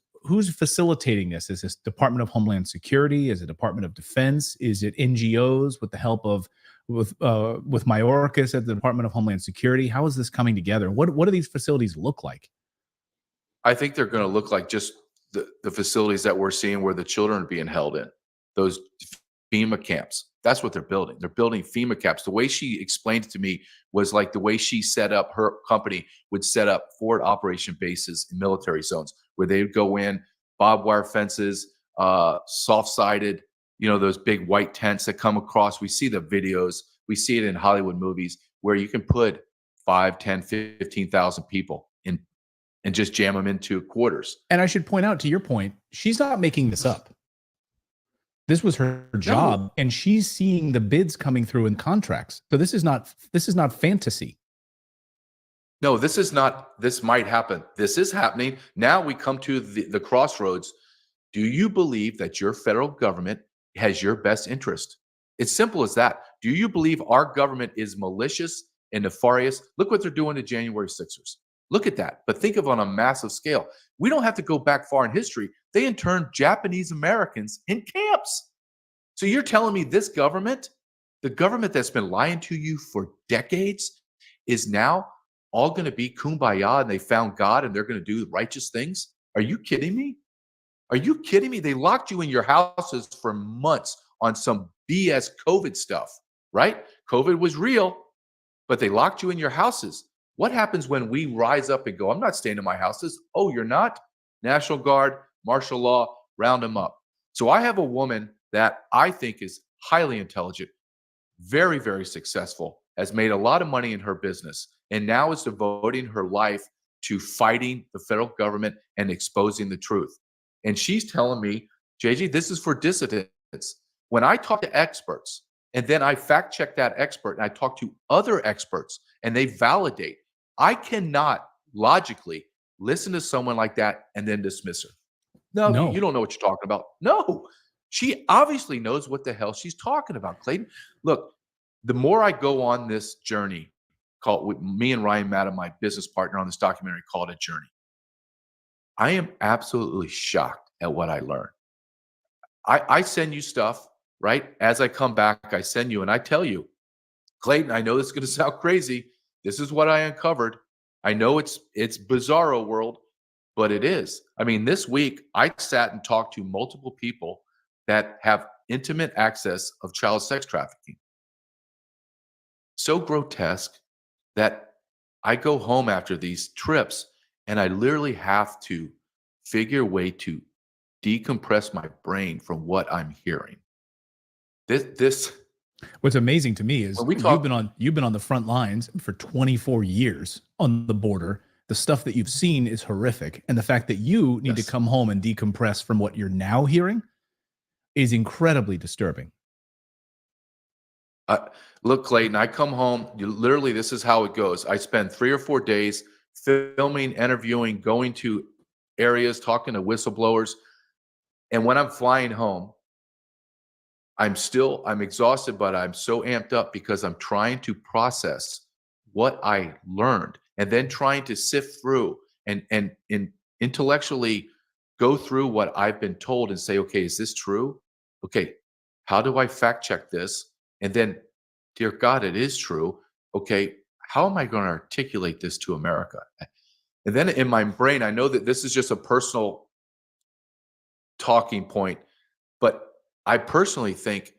facilitating this? Is this Department of Homeland Security? Is it Department of Defense? Is it NGOs with the help of with Mayorkas at the Department of Homeland Security? How is this coming together? What do these facilities look like? I think they're going to look like just the facilities that we're seeing where the children are being held in, those FEMA camps. That's what they're building. They're building FEMA camps. The way she explained it to me was like the way she set up, her company would set up forward operation bases in military zones where they would go in, barbed wire fences, soft-sided, those big white tents that come across. We see the videos. We see it in Hollywood movies where you can put 5, 10, 15,000 people in and just jam them into quarters. And I should point out, to your point, she's not making this up. This was her job, and she's seeing the bids coming through in contracts. So this is not fantasy. No, this is not. This might happen. This is happening. Now we come to the crossroads. Do you believe that your federal government has your best interest? It's simple as that. Do you believe our government is malicious and nefarious? Look what they're doing to January 6ers. Look at that. But think of on a massive scale. We don't have to go back far in history. They interned Japanese Americans in camps. So you're telling me this government, the government that's been lying to you for decades, is now all going to be kumbaya and they found God and they're going to do righteous things? Are you kidding me? Are you kidding me? They locked you in your houses for months on some BS COVID stuff, right? COVID was real, but they locked you in your houses. What happens when we rise up and go, I'm not staying in my houses? Oh, you're not? National Guard, martial law, round them up. So I have a woman that I think is highly intelligent, very, very successful, has made a lot of money in her business, and now is devoting her life to fighting the federal government and exposing the truth. And she's telling me, JG, this is for dissidents. When I talk to experts and then I fact check that expert and I talk to other experts and they validate, I cannot logically listen to someone like that and then dismiss her. No, you don't know what you're talking about. No, she obviously knows what the hell she's talking about, Clayton. Look, the more I go on this journey, called me and Ryan Madden, my business partner on this documentary, called A Journey, I am absolutely shocked at what I learned. I send you stuff, right? As I come back, I send you and I tell you, Clayton, I know this is going to sound crazy. This is what I uncovered. I know it's bizarro world, but it is. I mean, this week I sat and talked to multiple people that have intimate access of child sex trafficking. So grotesque that I go home after these trips and I literally have to figure a way to decompress my brain from what I'm hearing. What's amazing to me is you've been on the front lines for 24 years on the border. The stuff that you've seen is horrific, and the fact that you need to come home and decompress from what you're now hearing is incredibly disturbing. Look, Clayton, I come home, literally this is how it goes. I spend 3 or 4 days filming, interviewing, going to areas, talking to whistleblowers. And when I'm flying home, I'm exhausted, but I'm so amped up because I'm trying to process what I learned and then trying to sift through and intellectually go through what I've been told and say, okay, is this true? Okay, how do I fact check this? And then, dear God, it is true. Okay, how am I going to articulate this to America? And then in my brain, I know that this is just a personal talking point, but I personally think,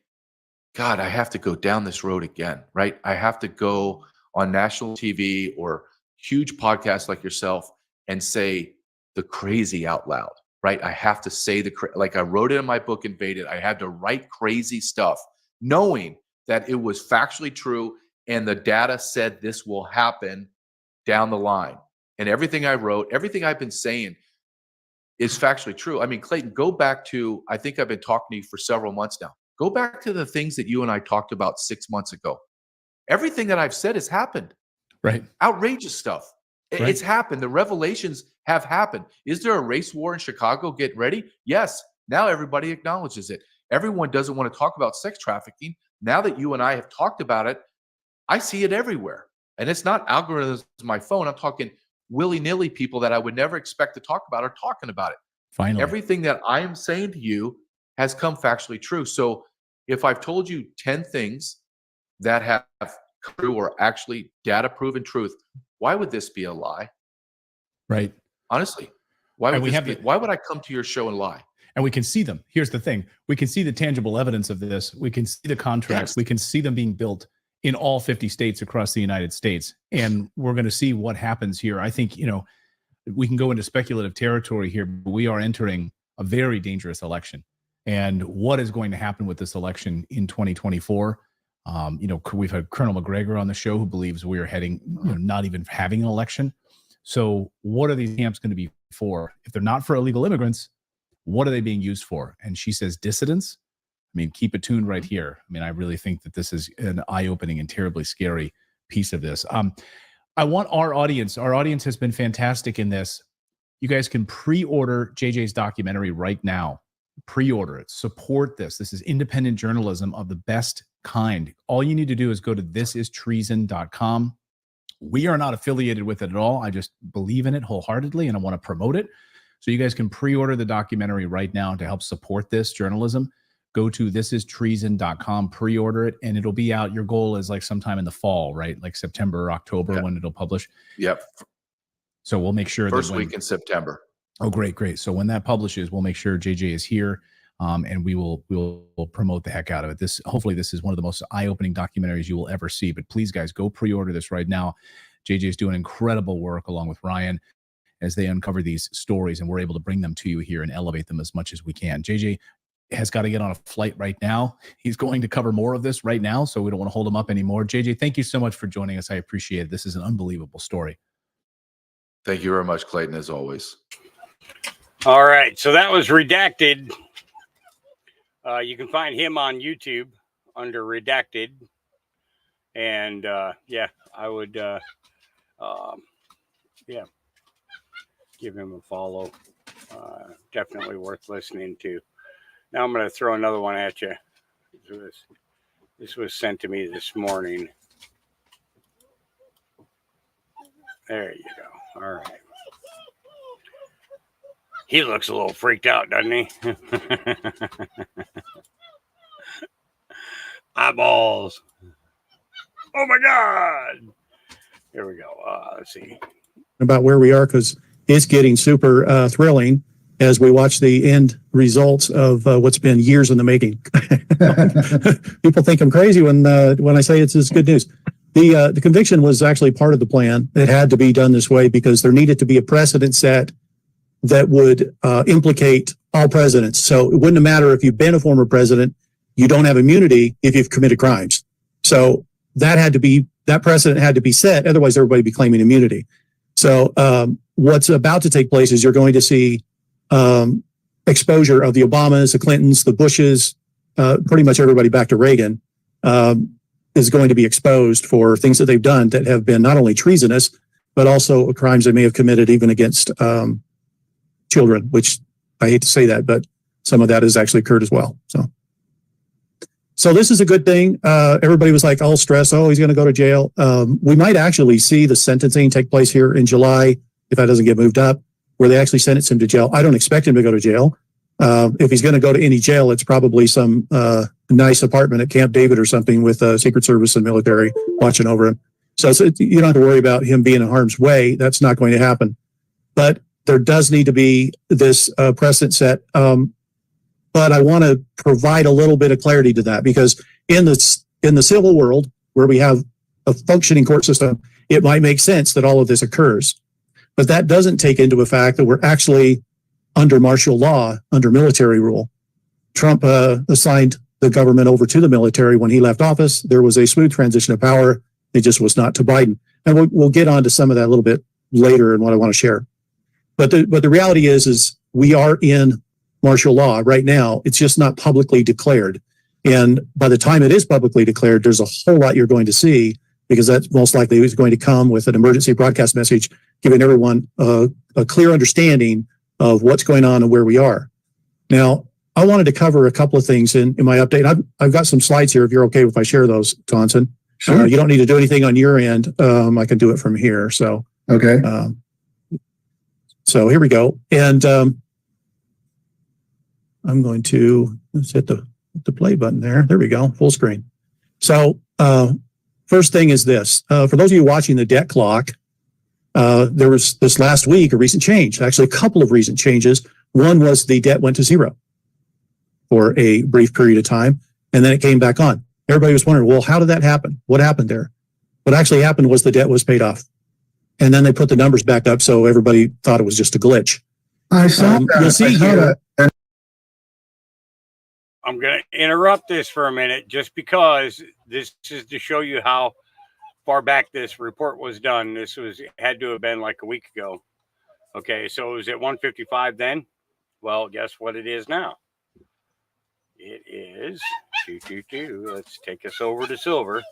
God, I have to go down this road again, right? I have to go on national TV or huge podcasts like yourself and say the crazy out loud, right? I have to say like I wrote it in my book, Invaded. I had to write crazy stuff, knowing that it was factually true and the data said this will happen down the line. And everything I wrote, everything I've been saying is factually true. I mean, Clayton, go back to, I think I've been talking to you for several months now. Go back to the things that you and I talked about 6 months ago. Everything that I've said has happened. Right. Outrageous stuff. Right. It's happened. The revelations have happened. Is there a race war in Chicago? Get ready. Yes. Now everybody acknowledges it. Everyone doesn't want to talk about sex trafficking. Now that you and I have talked about it, I see it everywhere. And it's not algorithms on my phone. I'm talking willy-nilly people that I would never expect to talk about are talking about it. Finally. Everything that I am saying to you has come factually true. So if I've told you 10 things that have true or actually data proven truth, why would this be a lie? Right. Honestly, why would I come to your show and lie? And we can see them. Here's the thing. We can see the tangible evidence of this. We can see the contracts. Yes. We can see them being built in all 50 states across the United States. And we're going to see what happens here. I think, we can go into speculative territory here, but we are entering a very dangerous election. And what is going to happen with this election in 2024? We've had Colonel McGregor on the show who believes we are heading, not even having an election. So what are these camps going to be for? If they're not for illegal immigrants, what are they being used for? And she says dissidents. I mean, keep it tuned right here. I mean, I really think that this is an eye-opening and terribly scary piece of this. I want our audience has been fantastic in this. You guys can pre-order JJ's documentary right now. Pre-order it. Support this. This is independent journalism of the best kind. All you need to do is go to thisistreason.com. We are not affiliated with it at all. I just believe in it wholeheartedly and I want to promote it. So you guys can pre-order the documentary right now to help support this journalism. Go to thisistreason.com, pre-order it, and it'll be out. Your goal is like sometime in the fall, right? Like September or October when it'll publish. Yep. So we'll make sure First week in September. Oh, great. So when that publishes, we'll make sure JJ is here, and we'll promote the heck out of it. Hopefully this is one of the most eye-opening documentaries you will ever see. But please, guys, go pre-order this right now. JJ is doing incredible work along with Ryan as they uncover these stories, and we're able to bring them to you here and elevate them as much as we can. JJ has got to get on a flight right now. He's going to cover more of this right now, so we don't want to hold him up anymore. JJ, thank you so much for joining us. I appreciate it. This is an unbelievable story. Thank you very much, Clayton, as always. All right, so that was Redacted. You can find him on YouTube under Redacted. And yeah, I would give him a follow. Definitely worth listening to. Now I'm going to throw another one at you. This was sent to me this morning. There you go. All right. He looks a little freaked out, doesn't he? Eyeballs. Oh my God. Here we go. Let's see. About where we are, because it's getting super thrilling as we watch the end results of what's been years in the making. People think I'm crazy when I say it's good news. The conviction was actually part of the plan. It had to be done this way because there needed to be a precedent set that would implicate all presidents. So it wouldn't matter if you've been a former president, you don't have immunity if you've committed crimes. So that precedent had to be set. Otherwise, everybody would be claiming immunity. So what's about to take place is you're going to see exposure of the Obamas, the Clintons, the Bushes, pretty much everybody back to Reagan, is going to be exposed for things that they've done that have been not only treasonous, but also crimes they may have committed even against children, which I hate to say that, but some of that has actually occurred as well. So this is a good thing. Everybody was like all stressed. Oh, he's going to go to jail. We might actually see the sentencing take place here in July if that doesn't get moved up, where they actually sentence him to jail. I don't expect him to go to jail. If he's going to go to any jail, it's probably some nice apartment at Camp David or something with Secret Service and military watching over him. So you don't have to worry about him being in harm's way. That's not going to happen. But there does need to be this precedent set. But I want to provide a little bit of clarity to that, because in the civil world where we have a functioning court system, it might make sense that all of this occurs. But that doesn't take into the fact that we're actually under martial law, under military rule. Trump assigned the government over to the military when he left office. There was a smooth transition of power. It just was not to Biden. And we'll get on to some of that a little bit later in what I want to share. But the reality is we are in martial law right now. It's just not publicly declared. And by the time it is publicly declared, there's a whole lot you're going to see, because that's most likely is going to come with an emergency broadcast message, giving everyone a clear understanding of what's going on and where we are. Now, I wanted to cover a couple of things in my update. I've got some slides here if you're okay if I share those, Tonson. Sure. You don't need to do anything on your end. I can do it from here. So, Okay. So here we go. And I'm going to hit the play button there. There we go. Full screen. So first thing is this. For those of you watching the debt clock, there was this last week a recent change, actually a couple of recent changes. One was the debt went to zero for a brief period of time, and then it came back on. Everybody was wondering, well, how did that happen? What happened there? What actually happened was the debt was paid off. And then they put the numbers back up, so everybody thought it was just a glitch. I saw that. You'll see I saw here. that. I'm going to interrupt this for a minute just because this is to show you how far back this report was done. This had to have been like a week ago. Okay, so it was at 155 then. Well, guess what it is now? It is Let's take us over to silver.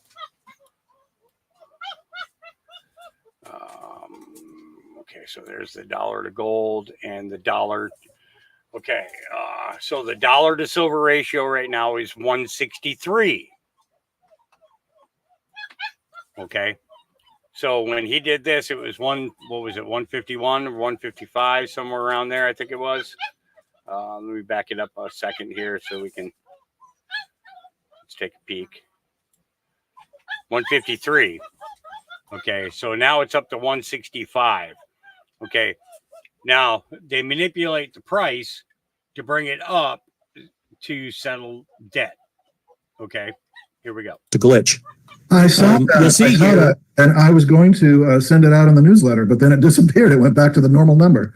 Okay, so there's the dollar to gold and the dollar. Okay, so the dollar to silver ratio right now is 163. Okay, so when he did this, it was 151 or 155, somewhere around there, I think it was. Let me back it up a second here so we can, let's take a peek. 153. Okay, so now it's up to 165. Okay, now they manipulate the price to bring it up to settle debt. Okay, here we go. The glitch. I saw that. You'll see that, and I was going to send it out in the newsletter, but then it disappeared. It went back to the normal number.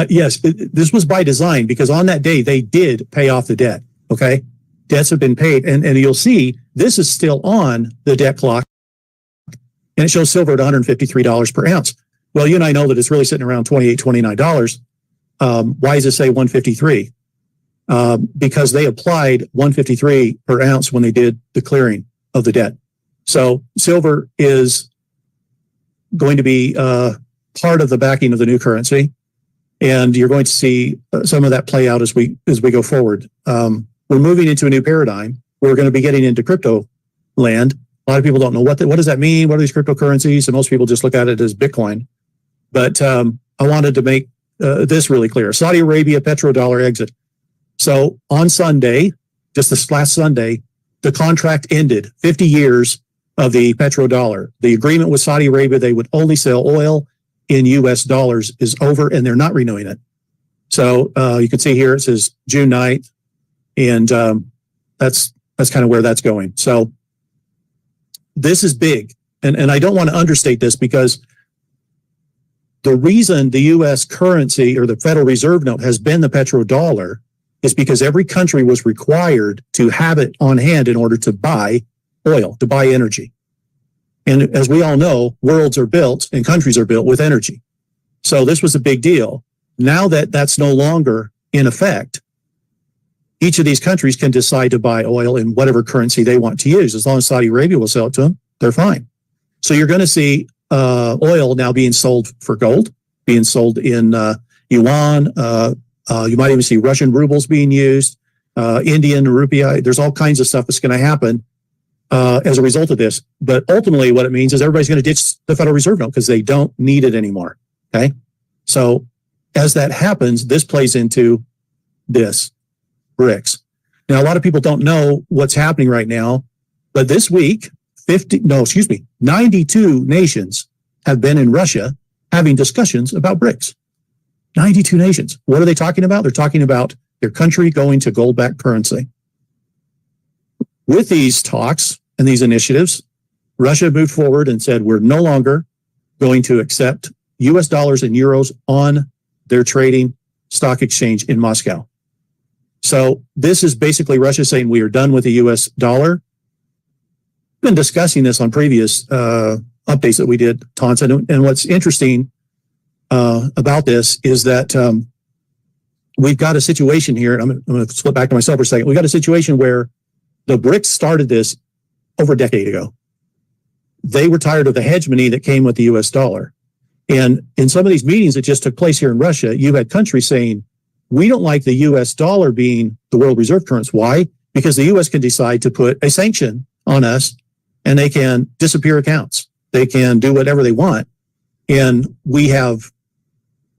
Yes, this was by design because on that day they did pay off the debt. Okay, debts have been paid, and you'll see this is still on the debt clock, and it shows silver at $153 per ounce. Well, you and I know that it's really sitting around $28, $29. Why does it say 153? Because they applied 153 per ounce when they did the clearing of the debt. So silver is going to be part of the backing of the new currency, and you're going to see some of that play out as we go forward. We're moving into a new paradigm. We're going to be getting into crypto land. A lot of people don't know what does that mean. What are these cryptocurrencies? And most people just look at it as Bitcoin. But I wanted to make this really clear. Saudi Arabia petrodollar exit. So on Sunday, just this last Sunday, the contract ended. 50 years of the petrodollar. The agreement with Saudi Arabia, they would only sell oil in US dollars, is over, and they're not renewing it. So you can see here it says June 9th, and that's kind of where that's going. So this is big, and I don't want to understate this because the reason the U.S. currency or the Federal Reserve note has been the petrodollar is because every country was required to have it on hand in order to buy oil, to buy energy. And as we all know, worlds are built and countries are built with energy. So this was a big deal. Now that that's no longer in effect, each of these countries can decide to buy oil in whatever currency they want to use. As long as Saudi Arabia will sell it to them, they're fine. So you're going to see oil now being sold for gold, being sold in yuan. You might even see Russian rubles being used, Indian rupee. There's all kinds of stuff that's going to happen as a result of this. But ultimately what it means is everybody's going to ditch the Federal Reserve note because they don't need it anymore. Okay. So as that happens, this plays into this BRICS. Now, a lot of people don't know what's happening right now, but this week, 92 nations have been in Russia having discussions about BRICS. 92 nations. What are they talking about? They're talking about their country going to gold-backed currency. With these talks and these initiatives, Russia moved forward and said, we're no longer going to accept US dollars and euros on their trading stock exchange in Moscow. So this is basically Russia saying we are done with the US dollar. We've been discussing this on previous updates that we did, Tonson. And what's interesting about this is that we've got a situation here, and I'm going to flip back to myself for a second. We've got a situation where the BRICS started this over a decade ago. They were tired of the hegemony that came with the US dollar. And in some of these meetings that just took place here in Russia, you had countries saying, we don't like the US dollar being the world reserve currency. Why? Because the US can decide to put a sanction on us and they can disappear accounts. They can do whatever they want. And we have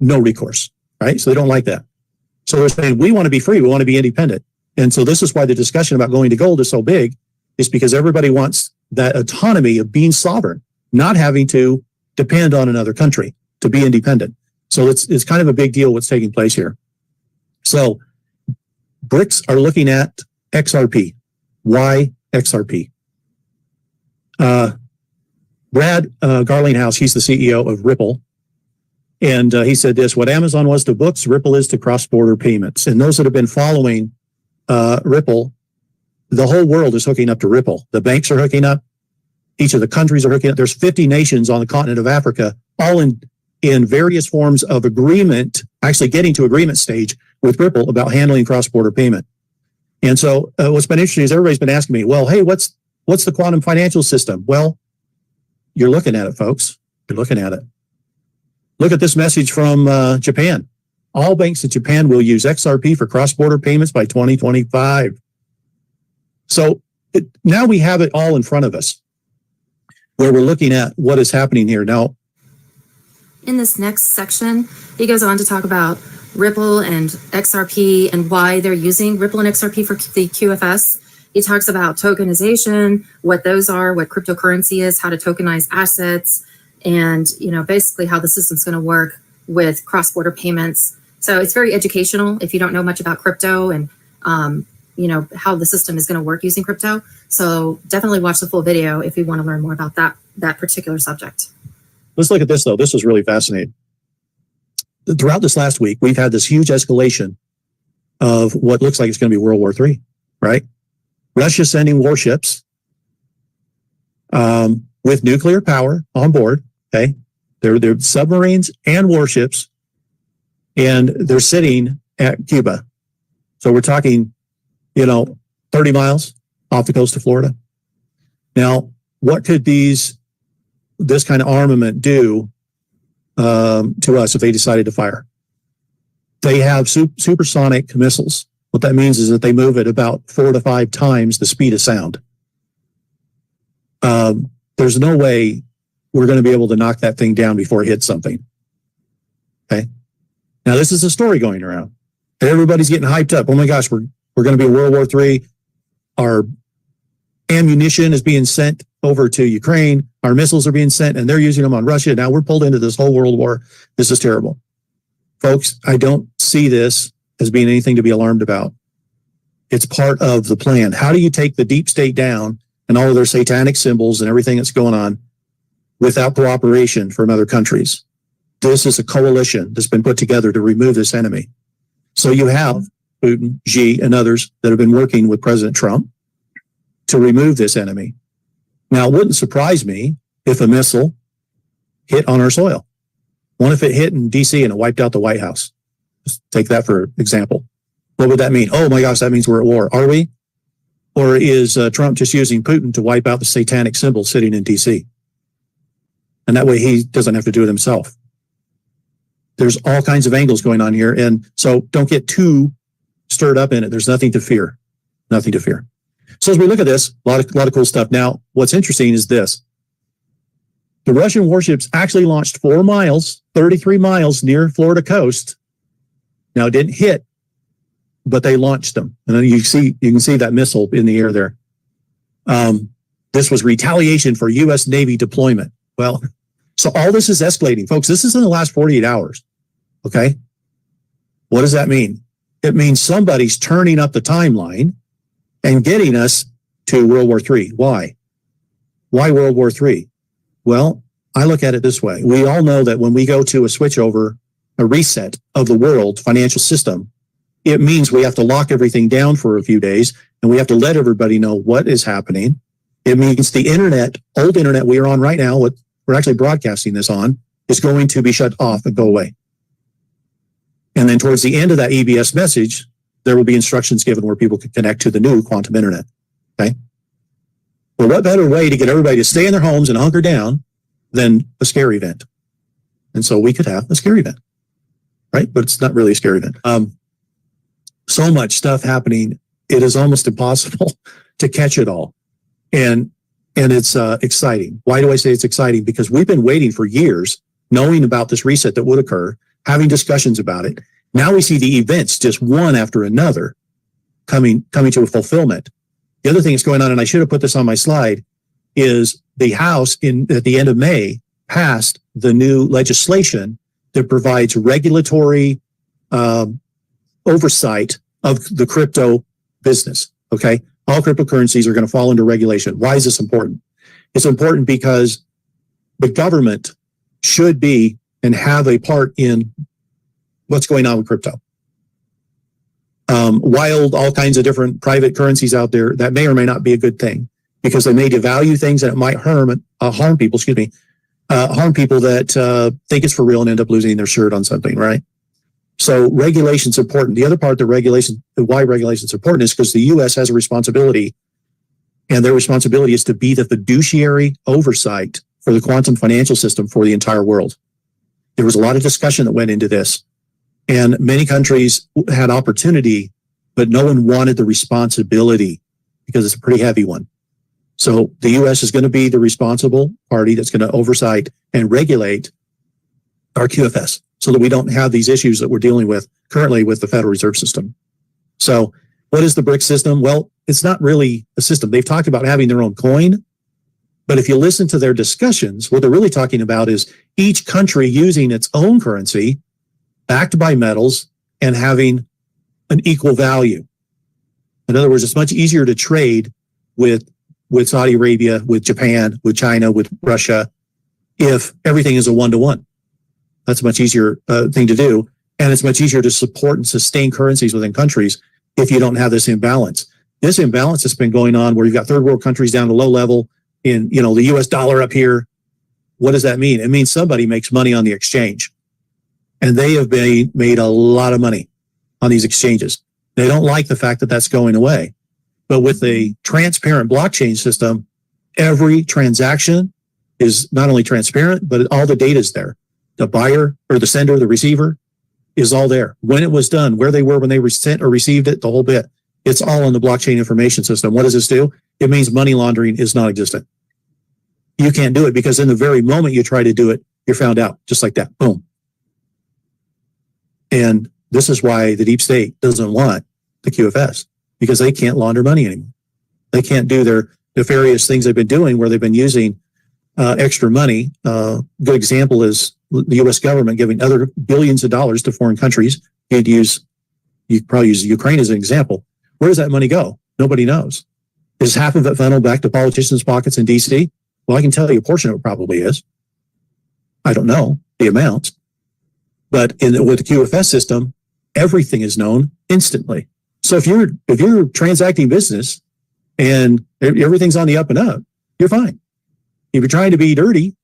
no recourse, right? So they don't like that. So they're saying, we want to be free. We want to be independent. And so this is why the discussion about going to gold is so big, is because everybody wants that autonomy of being sovereign, not having to depend on another country to be independent. So it's kind of a big deal what's taking place here. So BRICS are looking at XRP. Why XRP? Brad Garlinghouse, he's the CEO of Ripple. And he said this, what Amazon was to books, Ripple is to cross-border payments. And those that have been following Ripple, the whole world is hooking up to Ripple. The banks are hooking up. Each of the countries are hooking up. There's 50 nations on the continent of Africa, all in various forms of agreement, actually getting to agreement stage with Ripple about handling cross-border payment. And so what's been interesting is everybody's been asking me, well, hey, what's the quantum financial system? Well, you're looking at it, folks. You're looking at it. Look at this message from Japan. All banks in Japan will use XRP for cross-border payments by 2025. So now we have it all in front of us, where we're looking at what is happening here. Now, in this next section, he goes on to talk about Ripple and XRP and why they're using Ripple and XRP for the QFS. He talks about tokenization, what those are, what cryptocurrency is, how to tokenize assets, and basically how the system's going to work with cross-border payments. So it's very educational if you don't know much about crypto and how the system is going to work using crypto. So definitely watch the full video if you want to learn more about that particular subject. Let's look at this, though. This is really fascinating. Throughout this last week, we've had this huge escalation of what looks like it's going to be World War III, right? Russia sending warships with nuclear power on board, okay? They're submarines and warships, and they're sitting at Cuba. So we're talking, 30 miles off the coast of Florida. Now, what could this kind of armament do to us if they decided to fire? They have supersonic missiles. What that means is that they move at about 4 to 5 times the speed of sound. There's no way we're going to be able to knock that thing down before it hits something. Okay. Now, this is a story going around. Everybody's getting hyped up. Oh my gosh, we're going to be World War III. Our ammunition is being sent over to Ukraine. Our missiles are being sent and they're using them on Russia. Now we're pulled into this whole world war. This is terrible. Folks, I don't see this as being anything to be alarmed about. It's part of the plan. How do you take the deep state down and all of their satanic symbols and everything that's going on without cooperation from other countries? This is a coalition that's been put together to remove this enemy. So you have Putin, Xi, and others that have been working with President Trump to remove this enemy. Now, it wouldn't surprise me if a missile hit on our soil. What if it hit in DC and it wiped out the White House? Just take that for example. What would that mean? Oh my gosh, that means we're at war. Are we? Or is Trump just using Putin to wipe out the satanic symbol sitting in DC? And that way he doesn't have to do it himself. There's all kinds of angles going on here. And so don't get too stirred up in it. There's nothing to fear. Nothing to fear. So as we look at this, a lot of cool stuff. Now, what's interesting is this. The Russian warships actually launched 4 miles, 33 miles near Florida coast. Now, it didn't hit, but they launched them. And then you can see that missile in the air there. This was retaliation for U.S. Navy deployment. Well, so all this is escalating. Folks, this is in the last 48 hours. Okay? What does that mean? It means somebody's turning up the timeline and getting us to World War III. Why? Why World War III? Well, I look at it this way. We all know that when we go to a switchover, a reset of the world financial system, it means we have to lock everything down for a few days and we have to let everybody know what is happening. It means the internet, old internet we are on right now, what we're actually broadcasting this on, is going to be shut off and go away. And then towards the end of that EBS message, there will be instructions given where people can connect to the new quantum internet. Okay. Well, what better way to get everybody to stay in their homes and hunker down than a scary event? And so we could have a scary event, right? But it's not really a scary event. So much stuff happening. It is almost impossible to catch it all. And it's exciting. Why do I say it's exciting? Because we've been waiting for years, knowing about this reset that would occur, having discussions about it. Now we see the events just one after another coming to a fulfillment. The other thing that's going on, and I should have put this on my slide, is the House at the end of May passed the new legislation that provides regulatory oversight of the crypto business. Okay. All cryptocurrencies are going to fall under regulation. Why is this important? It's important because the government should be and have a part in what's going on with crypto. Wild, all kinds of different private currencies out there, that may or may not be a good thing. because they may devalue things and it might harm people, harm people that think it's for real and end up losing their shirt on something, right? So regulation's important. The other part of why regulation's important is because the U.S. has a responsibility, and their responsibility is to be the fiduciary oversight for the quantum financial system for the entire world. There was a lot of discussion that went into this, and many countries had opportunity, but no one wanted the responsibility because it's a pretty heavy one. So the U.S. is going to be the responsible party that's going to oversight and regulate our QFS so that we don't have these issues that we're dealing with currently with the Federal Reserve System. So what is the BRICS system? Well, it's not really a system. They've talked about having their own coin, but if you listen to their discussions, what they're really talking about is each country using its own currency backed by metals and having an equal value. In other words, it's much easier to trade with Saudi Arabia, with Japan, with China, with Russia, if everything is a one-to-one. That's a much easier thing to do. And it's much easier to support and sustain currencies within countries if you don't have this imbalance. This imbalance has been going on where you've got third world countries down to low level in, the US dollar up here. What does that mean? It means somebody makes money on the exchange. And they have made a lot of money on these exchanges. They don't like the fact that that's going away. But with a transparent blockchain system, every transaction is not only transparent, but all the data is there. The buyer or the sender, the receiver is all there. When it was done, where they were when they sent or received it, the whole bit. It's all in the blockchain information system. What does this do? It means money laundering is non-existent. You can't do it because in the very moment you try to do it, you're found out just like that. Boom. And this is why the deep state doesn't want the QFS, because they can't launder money anymore. They can't do their nefarious things they've been doing where they've been using extra money. Good example is the U.S. government giving other billions of dollars to foreign countries. You probably use Ukraine as an example. Where does that money go? Nobody knows. Is half of it funneled back to politicians' pockets in D.C.? Well, I can tell you a portion of it probably is. I don't know the amount. But with the QFS system, everything is known instantly. So if you're transacting business and everything's on the up and up, you're fine. If you're trying to be dirty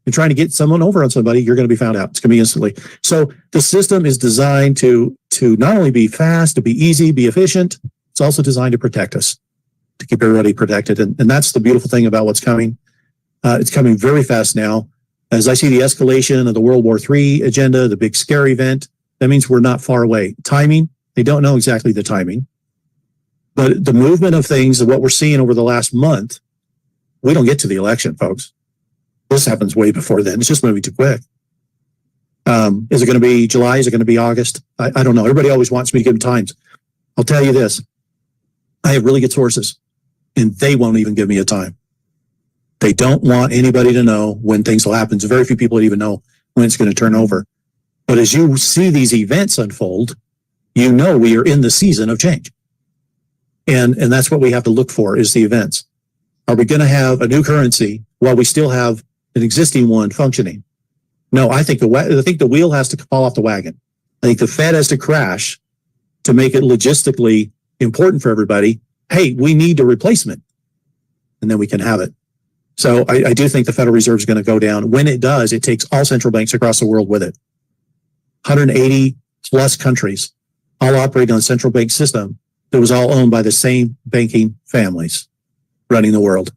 and trying to get someone over on somebody, you're going to be found out. It's going to be instantly. So the system is designed to not only be fast, to be easy, be efficient. It's also designed to protect us, to keep everybody protected. And that's the beautiful thing about what's coming. It's coming very fast now. As I see the escalation of the World War III agenda, the big scare event, that means we're not far away. Timing, they don't know exactly the timing. But the movement of things and what we're seeing over the last month, we don't get to the election, folks. This happens way before then. It's just moving too quick. Is it going to be July? Is it going to be August? I don't know. Everybody always wants me to give them times. I'll tell you this. I have really good sources, and they won't even give me a time. They don't want anybody to know when things will happen. So very few people even know when it's going to turn over. But as you see these events unfold, you know we are in the season of change. And that's what we have to look for is the events. Are we going to have a new currency while we still have an existing one functioning? No, I think the wheel has to fall off the wagon. I think the Fed has to crash to make it logistically important for everybody. Hey, we need a replacement, and then we can have it. So I do think the Federal Reserve is going to go down. When it does, it takes all central banks across the world with it. 180 plus countries all operating on a central bank system that was all owned by the same banking families running the world.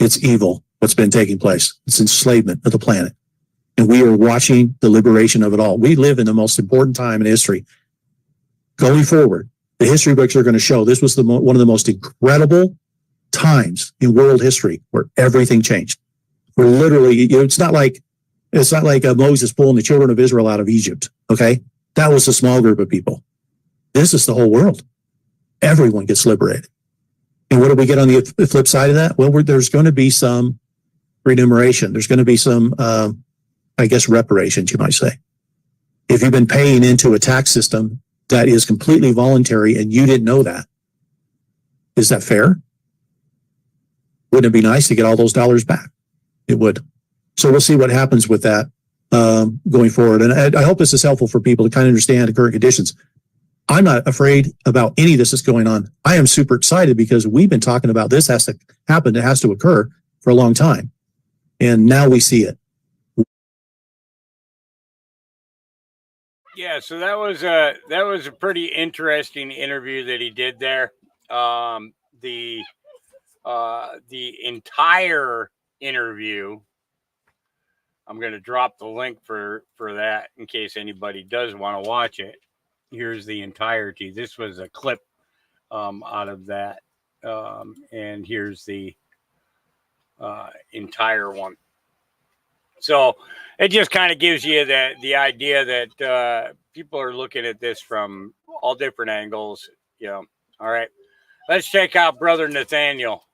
It's evil what's been taking place. It's enslavement of the planet. And we are watching the liberation of it all. We live in the most important time in history. Going forward, the history books are going to show this was one of the most incredible times in world history where everything changed. We're literally, it's not like Moses pulling the children of Israel out of Egypt. Okay. That was a small group of people. This is the whole world. Everyone gets liberated. And what do we get on the flip side of that? Well, there's going to be some remuneration. There's going to be some, reparations, you might say. If you've been paying into a tax system that is completely voluntary and you didn't know that, is that fair? Wouldn't it be nice to get all those dollars back? It would. So we'll see what happens with that going forward. And I hope this is helpful for people to kind of understand the current conditions. I'm not afraid about any of this that's going on. I am super excited because we've been talking about this has to happen. It has to occur for a long time. And now we see it. Yeah, so that was a pretty interesting interview that he did there. The entire interview, I'm going to drop the link for that in case anybody does want to watch it. Here's the entirety. This was a clip out of that, and here's the entire one. So it just kind of gives you the idea that people are looking at this from all different angles. You know. All right, let's check out Brother Nathaniel.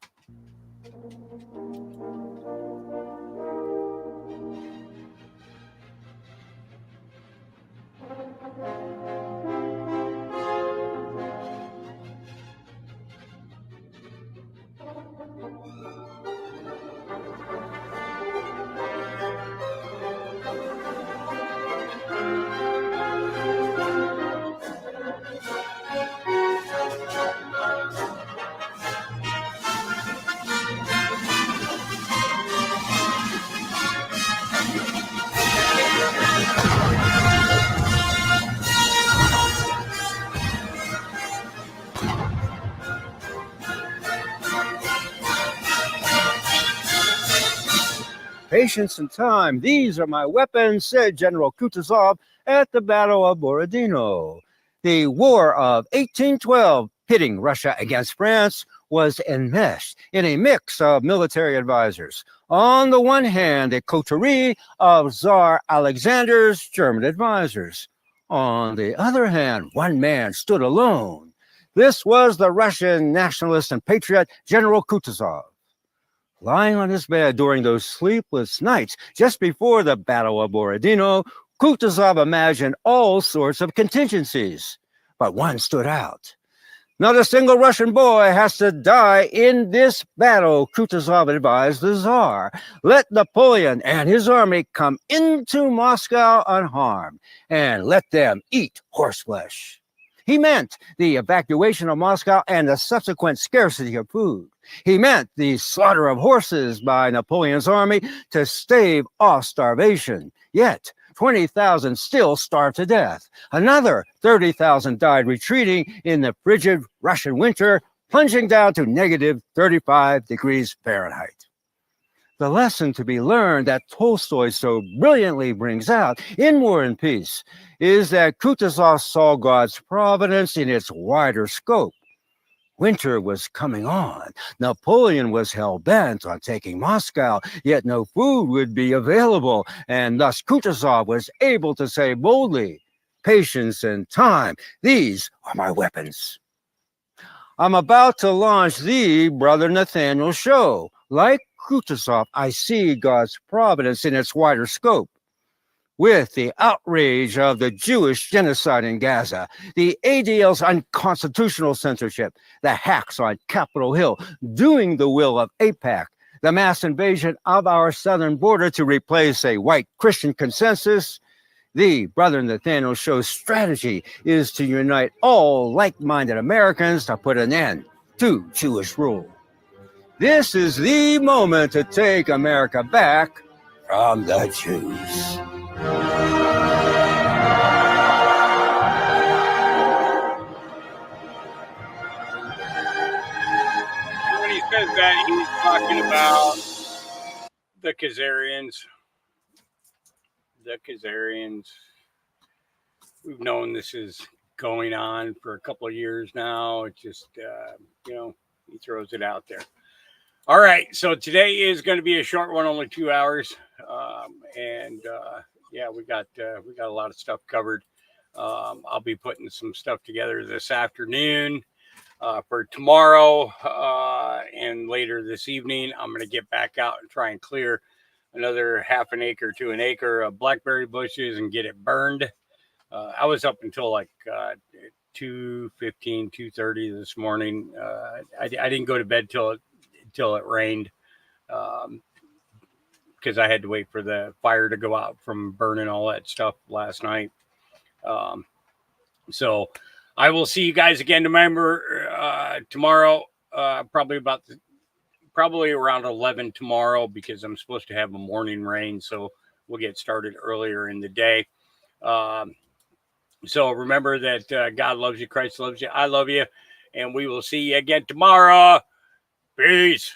Patience and time, these are my weapons, said General Kutuzov at the Battle of Borodino. The War of 1812, pitting Russia against France, was enmeshed in a mix of military advisors. On the one hand, a coterie of Tsar Alexander's German advisors. On the other hand, one man stood alone. This was the Russian nationalist and patriot General Kutuzov. Lying on his bed during those sleepless nights just before the Battle of Borodino, Kutuzov imagined all sorts of contingencies, but one stood out. Not a single Russian boy has to die in this battle, Kutuzov advised the Tsar. Let Napoleon and his army come into Moscow unharmed, and let them eat horseflesh. He meant the evacuation of Moscow and the subsequent scarcity of food. He meant the slaughter of horses by Napoleon's army to stave off starvation. Yet, 20,000 still starved to death. Another 30,000 died retreating in the frigid Russian winter, plunging down to negative 35 degrees Fahrenheit. The lesson to be learned that Tolstoy so brilliantly brings out in War and Peace is that Kutuzov saw God's providence in its wider scope. Winter was coming on. Napoleon was hell-bent on taking Moscow, yet no food would be available, and thus Kutuzov was able to say boldly, "Patience and time, these are my weapons." I'm about to launch the Brother Nathaniel show. Like Kutuzov, I see God's providence in its wider scope. With the outrage of the Jewish genocide in Gaza, the ADL's unconstitutional censorship, the hacks on Capitol Hill doing the will of AIPAC, the mass invasion of our southern border to replace a white Christian consensus, the Brother Nathaniel Show's strategy is to unite all like-minded Americans to put an end to Jewish rule. This is the moment to take America back from the Jews. When he says that, he's talking about the Khazarians. The Khazarians. We've known this is going on for a couple of years now. It's just, he throws it out there. All right, so today is going to be a short one, only 2 hours, we got a lot of stuff covered. I'll be putting some stuff together this afternoon for tomorrow, and later this evening. I'm going to get back out and try and clear another half an acre to an acre of blackberry bushes and get it burned. I was up until like 2:15, 2:30 this morning. I didn't go to bed till it rained, because I had to wait for the fire to go out from burning all that stuff last night. So I will see you guys again tomorrow, probably around 11 tomorrow, because I'm supposed to have a morning rain. So we'll get started earlier in the day. So remember that God loves you, Christ loves you, I love you, and we will see you again tomorrow. Peace.